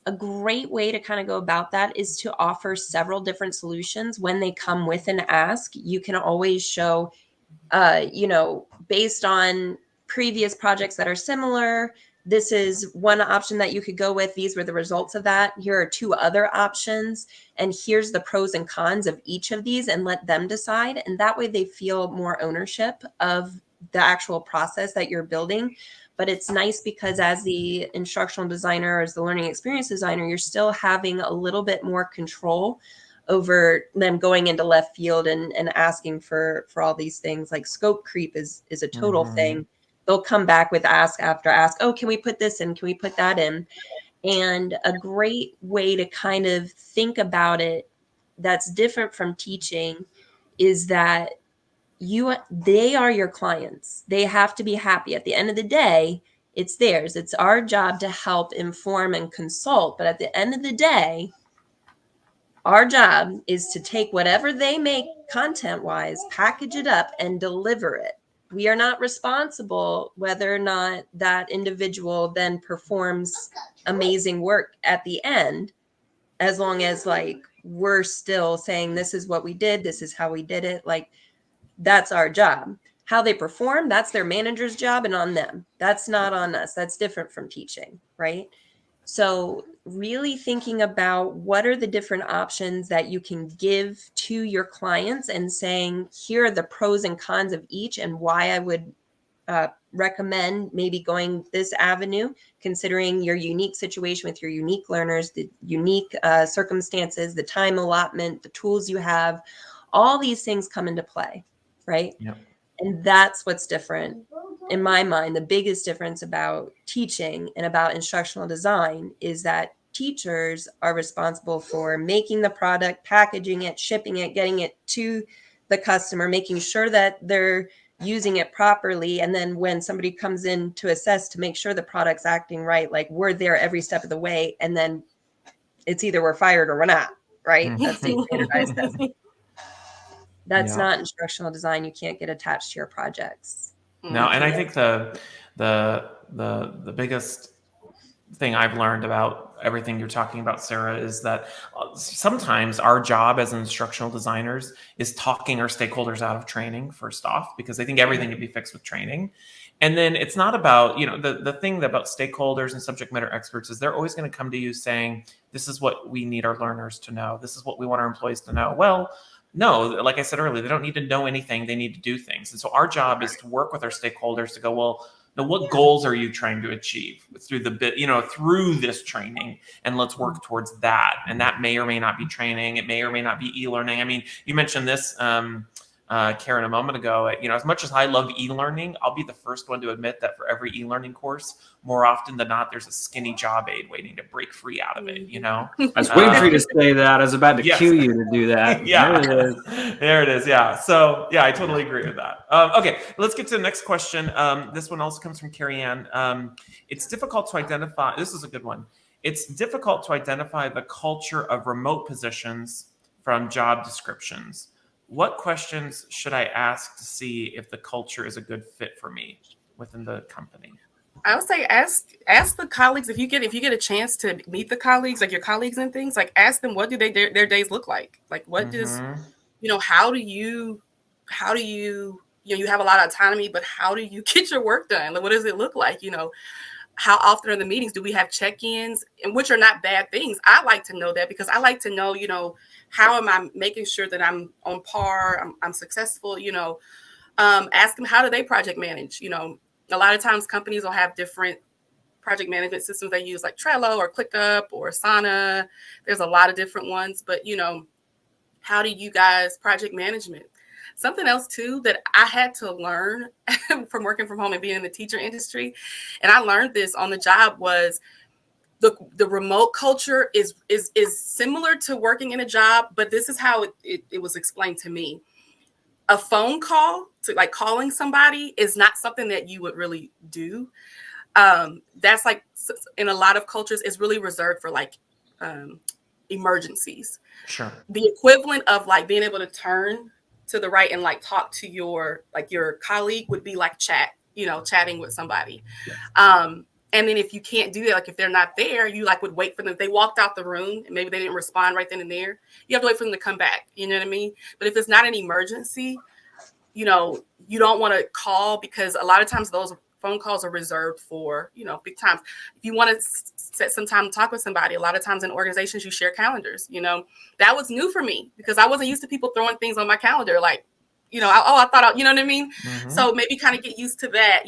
a great way to kind of go about that is to offer several different solutions when they come with an ask. You can always show, based on previous projects that are similar, this is one option that you could go with. These were the results of that. Here are two other options. And here's the pros and cons of each of these, and let them decide. And that way they feel more ownership of the actual process that you're building. But it's nice because as the instructional designer, as the learning experience designer, you're still having a little bit more control over them going into left field and asking for all these things. Like scope creep is a total thing. They'll come back with ask after ask. Oh, can we put this in? Can we put that in? And a great way to kind of think about it that's different from teaching is that they are your clients. They have to be happy. At the end of the day, it's theirs. It's our job to help inform and consult. But at the end of the day, our job is to take whatever they make content-wise, package it up, and deliver it. We are not responsible whether or not that individual then performs amazing work at the end, as long as like we're still saying this is what we did, this is how we did it. Like that's our job. How they perform, that's their manager's job and on them. That's not on us. That's different from teaching, right? So really thinking about what are the different options that you can give to your clients and saying, here are the pros and cons of each and why I would recommend maybe going this avenue, considering your unique situation with your unique learners, the unique circumstances, the time allotment, the tools you have, all these things come into play, right? Yep. And that's what's different. In my mind, the biggest difference about teaching and about instructional design is that teachers are responsible for making the product, packaging it, shipping it, getting it to the customer, making sure that they're using it properly. And then when somebody comes in to assess to make sure the product's acting right, like we're there every step of the way. And then it's either we're fired or we're not, right? That's the standardized test. That's not instructional design. You can't get attached to your projects. No, and I think the biggest thing I've learned about everything you're talking about, Sarah, is that sometimes our job as instructional designers is talking our stakeholders out of training, first off, because they think everything can be fixed with training. And then it's not about, the thing about stakeholders and subject matter experts is they're always going to come to you saying, this is what we need our learners to know. This is what we want our employees to know. Well, no, like I said earlier, they don't need to know anything. They need to do things. And so our job is to work with our stakeholders to go, well, now what goals are you trying to achieve through through this training? And let's work towards that. And that may or may not be training. It may or may not be e-learning. I mean, you mentioned this, Karyn, a moment ago. As much as I love e-learning, I'll be the first one to admit that for every e-learning course, more often than not, there's a skinny job aid waiting to break free out of it. I was waiting for you to say that. I was about to cue you to do that. Yeah, there it is. There it is. Yeah. So yeah, I totally agree with that. Okay, let's get to the next question. This one also comes from Carrie Ann. It's difficult to identify. This is a good one. It's difficult to identify the culture of remote positions from job descriptions. What questions should I ask to see if the culture is a good fit for me within the company? I would say ask the colleagues if you get a chance to meet the colleagues, like your colleagues and things, like ask them what do their days look like? Like what does how do you you have a lot of autonomy, but how do you get your work done? Like what does it look like? How often are the meetings? Do we have check-ins? And which are not bad things. I like to know that because I like to know, how am I making sure that I'm on par, I'm successful, ask them how do they project manage? A lot of times companies will have different project management systems they use like Trello or ClickUp or Asana. There's a lot of different ones, but how do you guys project management? Something else too that I had to learn from working from home and being in the teacher industry, and I learned this on the job, was the remote culture is similar to working in a job, but this is how it was explained to me. a phone call to like calling somebody is not something that you would really do. That's like in a lot of cultures is really reserved for like emergencies. Sure. The equivalent of like being able to turn to the right and like talk to your colleague would be like chatting with somebody. And then if you can't do that, like if they're not there, you like would wait for them. If they walked out the room and maybe they didn't respond right then and there, you have to wait for them to come back. You know what I mean? But if it's not an emergency, you don't want to call, because a lot of times those phone calls are reserved for, big times. If you want to set some time to talk with somebody, a lot of times in organizations, you share calendars. That was new for me because I wasn't used to people throwing things on my calendar. Like, I thought, you know what I mean? Mm-hmm. So maybe kind of get used to that,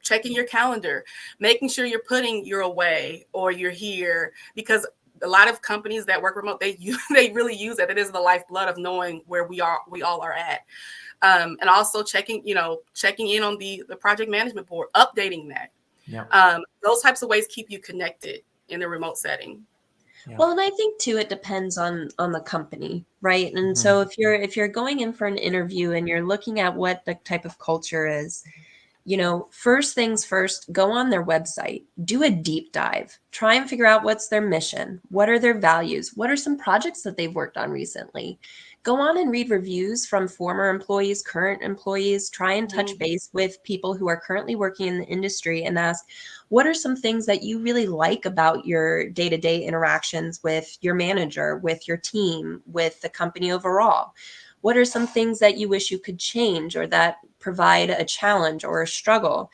checking your calendar, making sure you're putting you're away or you're here, because a lot of companies that work remote, they really use that. It is the lifeblood of knowing where we all are at. And also checking in on the project management board, updating that. Yeah. Those types of ways keep you connected in a remote setting. Yeah. Well, and I think too, it depends on the company, right? And Mm-hmm. so if you're going in for an interview and you're looking at what the type of culture is, first things first, go on their website, do a deep dive, try and figure out what's their mission, what are their values, what are some projects that they've worked on recently. Go on and read reviews from former employees, current employees, try and touch base with people who are currently working in the industry and ask, what are some things that you really like about your day-to-day interactions with your manager, with your team, with the company overall? What are some things that you wish you could change or that provide a challenge or a struggle?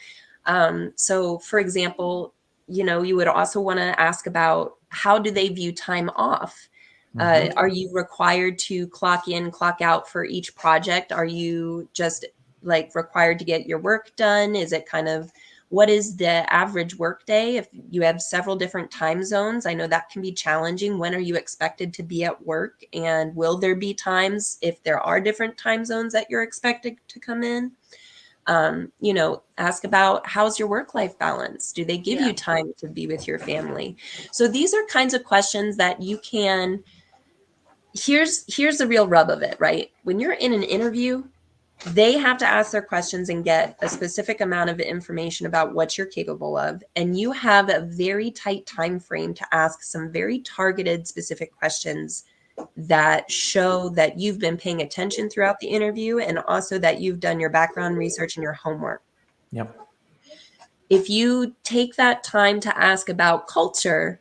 So for example, you would also want to ask about how do they view time off? Mm-hmm. Are you required to clock in, clock out for each project? Are you just like required to get your work done? Is it kind of, what is the average work day? If you have several different time zones, I know that can be challenging. When are you expected to be at work? And will there be times, if there are different time zones, that you're expected to come in? Ask about how's your work-life balance? Do they give you time to be with your family? So these are kinds of questions that you can, here's the real rub of it, right? When you're in an interview, they have to ask their questions and get a specific amount of information about what you're capable of. And you have a very tight time frame to ask some very targeted, specific questions that show that you've been paying attention throughout the interview and also that you've done your background research and your homework. Yep. If you take that time to ask about culture,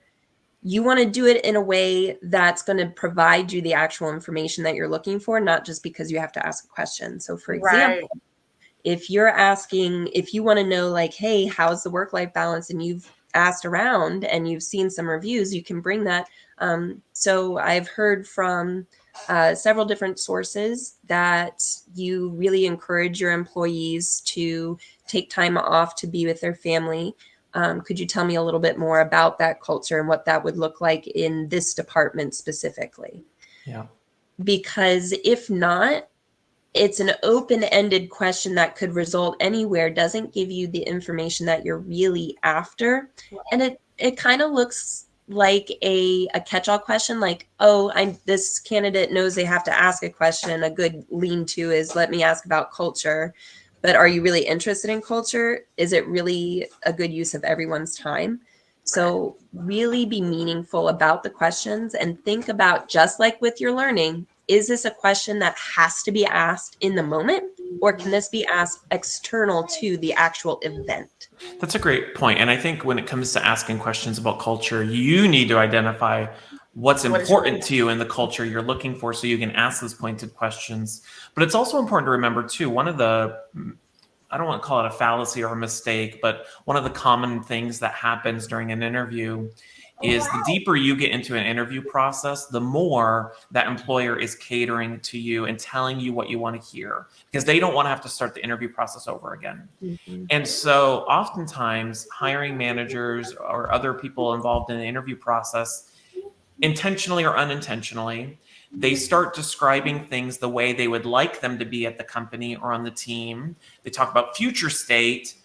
you want to do it in a way that's going to provide you the actual information that you're looking for, not just because you have to ask a question. So for example, if you want to know like, hey, how's the work-life balance? And you've asked around and you've seen some reviews, you can bring that. So I've heard from several different sources that you really encourage your employees to take time off to be with their family. Could you tell me a little bit more about that culture and what that would look like in this department specifically? Yeah. Because if not, it's an open-ended question that could result anywhere, doesn't give you the information that you're really after. And it kind of looks like a catch-all question, like, this candidate knows they have to ask a question. A good lean-to is, let me ask about culture. But are you really interested in culture? Is it really a good use of everyone's time? So really be meaningful about the questions and think about, just like with your learning, is this a question that has to be asked in the moment, or can this be asked external to the actual event? That's a great point. And I think when it comes to asking questions about culture, you need to identify what's important to you in the culture you're looking for so you can ask those pointed questions. But it's also important to remember too, one of the, I don't want to call it a fallacy or a mistake, but one of the common things that happens during an interview is the deeper you get into an interview process, the more that employer is catering to you and telling you what you want to hear, because they don't want to have to start the interview process over again. Mm-hmm. And so oftentimes hiring managers or other people involved in the interview process, intentionally or unintentionally, they start describing things the way they would like them to be at the company or on the team. They talk about future state,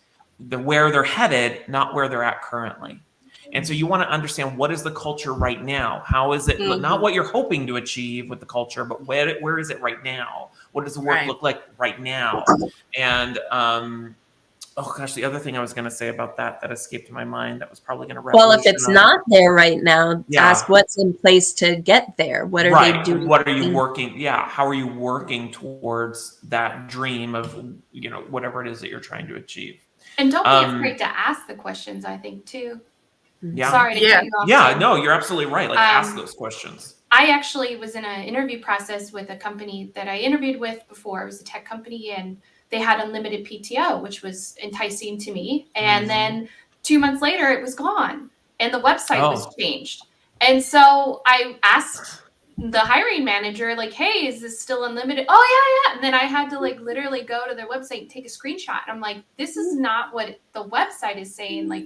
where they're headed, not where they're at currently. And so you want to understand, what is the culture right now? How is it, not what you're hoping to achieve with the culture, but where is it right now? What does the work look like right now? And oh gosh, the other thing I was going to say about that escaped my mind, that was probably going to revolutionize. Well, if it's not there right now, ask what's in place to get there. What are they doing? What are you working? Yeah. How are you working towards that dream of, whatever it is that you're trying to achieve? And don't be afraid to ask the questions, I think, too. Yeah. Sorry to cut you off. Yeah, no, you're absolutely right. Like, ask those questions. I actually was in an interview process with a company that I interviewed with before. It was a tech company, and they had unlimited PTO, which was enticing to me. And then 2 months later, it was gone, and the website was changed. And so I asked the hiring manager, like, hey, is this still unlimited? Oh, yeah. And then I had to literally go to their website and take a screenshot. I'm like, this is not what the website is saying. Like,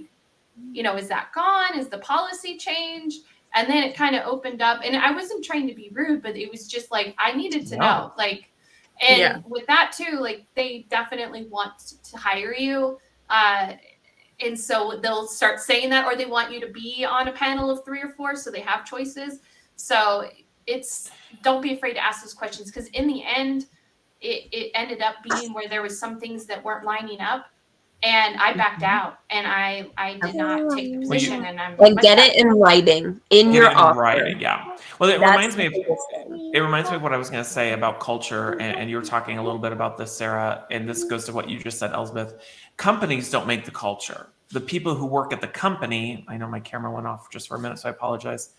is that gone? Is the policy changed? And then it kind of opened up, and I wasn't trying to be rude, but it was just like, I needed to know, and with that too, they definitely want to hire you. And so they'll start saying that, or they want you to be on a panel of 3 or 4, so they have choices. So don't be afraid to ask those questions, because in the end, it ended up being where there was some things that weren't lining up, and I backed out, and I did not take the position. And get it in writing in your offer. Writing, yeah. Well, it reminds me of what I was going to say about culture, and you were talking a little bit about this, Sarah, and this goes to what you just said, Elsbeth. Companies don't make the culture. The people who work at the company, I know my camera went off just for a minute, so I apologize.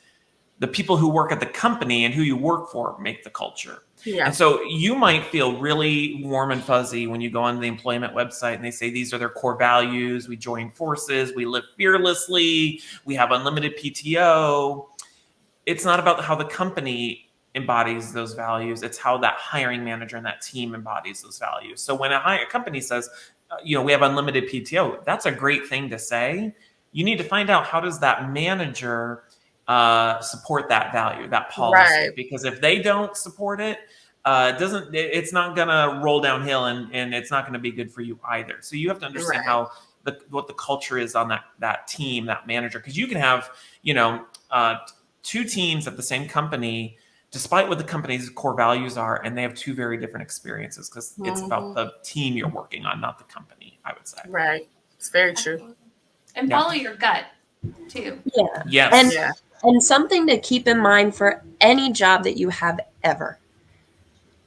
The people who work at the company and who you work for make the culture. Yeah. And so you might feel really warm and fuzzy when you go on the employment website and they say these are their core values. We join forces. We live fearlessly. We have unlimited PTO. It's not about how the company embodies those values. It's how that hiring manager and that team embodies those values. So when a company says, we have unlimited PTO, that's a great thing to say. You need to find out, how does that manager support that value, that policy? Because if they don't support it, it's not gonna roll downhill, and it's not gonna be good for you either. So you have to understand what the culture is on that team, that manager, because you can have 2 teams at the same company, despite what the company's core values are, and they have 2 very different experiences, because it's about the team you're working on, not the company, I would say. Right. It's very true. And follow your gut too. Yeah. Yes. And something to keep in mind for any job that you have ever.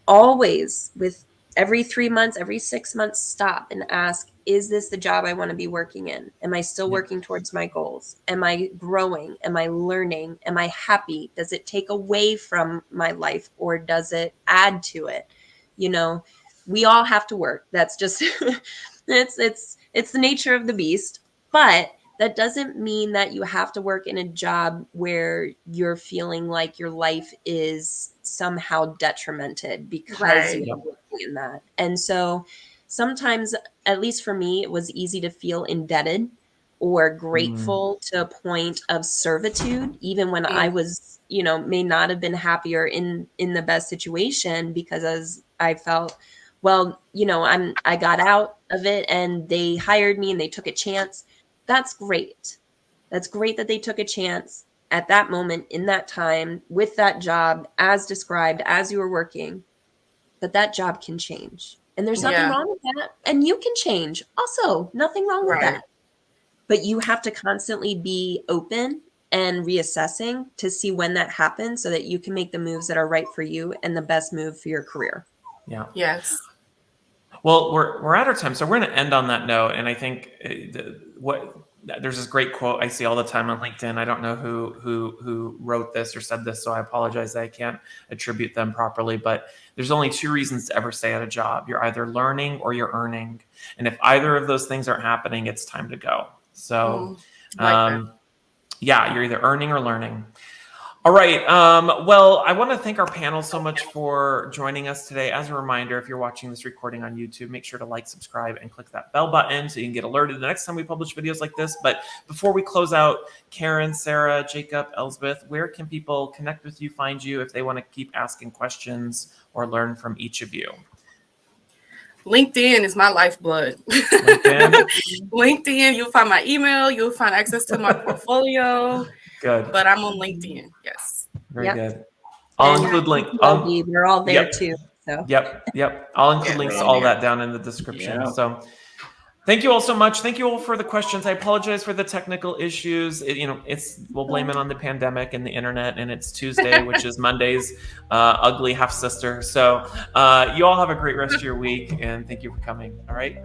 Always, with every 3 months, every 6 months, stop and ask, is this the job I want to be working in? Am I still working towards my goals? Am I growing? Am I learning? Am I happy? Does it take away from my life, or does it add to it? We all have to work. That's just, it's the nature of the beast. But that doesn't mean that you have to work in a job where you're feeling like your life is somehow detrimented because you're working in that. And so sometimes, at least for me, it was easy to feel indebted or grateful to a point of servitude, even when I was, may not have been happier in the best situation, because as I felt, well, I got out of it and they hired me and they took a chance. That's great. That's great that they took a chance at that moment, in that time, with that job as described, as you were working. But that job can change. And there's nothing wrong with that. And you can change. Also, nothing wrong with that. But you have to constantly be open and reassessing to see when that happens, so that you can make the moves that are right for you and the best move for your career. Yeah. Yes. Well, we're out of time, so we're going to end on that note. And I think there's this great quote I see all the time on LinkedIn. I don't know who wrote this or said this, so I apologize that I can't attribute them properly. But there's only 2 reasons to ever stay at a job. You're either learning or you're earning. And if either of those things aren't happening, it's time to go. So, you're either earning or learning. All right. Well, I want to thank our panel so much for joining us today. As a reminder, if you're watching this recording on YouTube, make sure to like, subscribe, and click that bell button so you can get alerted the next time we publish videos like this. But before we close out, Karyn, Sara, Jacob, Elsbeth, where can people connect with you, find you, if they want to keep asking questions or learn from each of you? LinkedIn is my lifeblood. LinkedIn? LinkedIn, you'll find my email, you'll find access to my portfolio, Good. but I'm on LinkedIn. Yes. Very Yep. good. I'll And include link. We're all there Yep. too. So Yep. I'll include Yeah, links we're to all all there. that down in the description. Yeah. So thank you all so much. Thank you all for the questions. I apologize for the technical issues. We'll blame it on the pandemic and the internet, and it's Tuesday, which is Monday's ugly half sister. So you all have a great rest of your week, and thank you for coming. All right.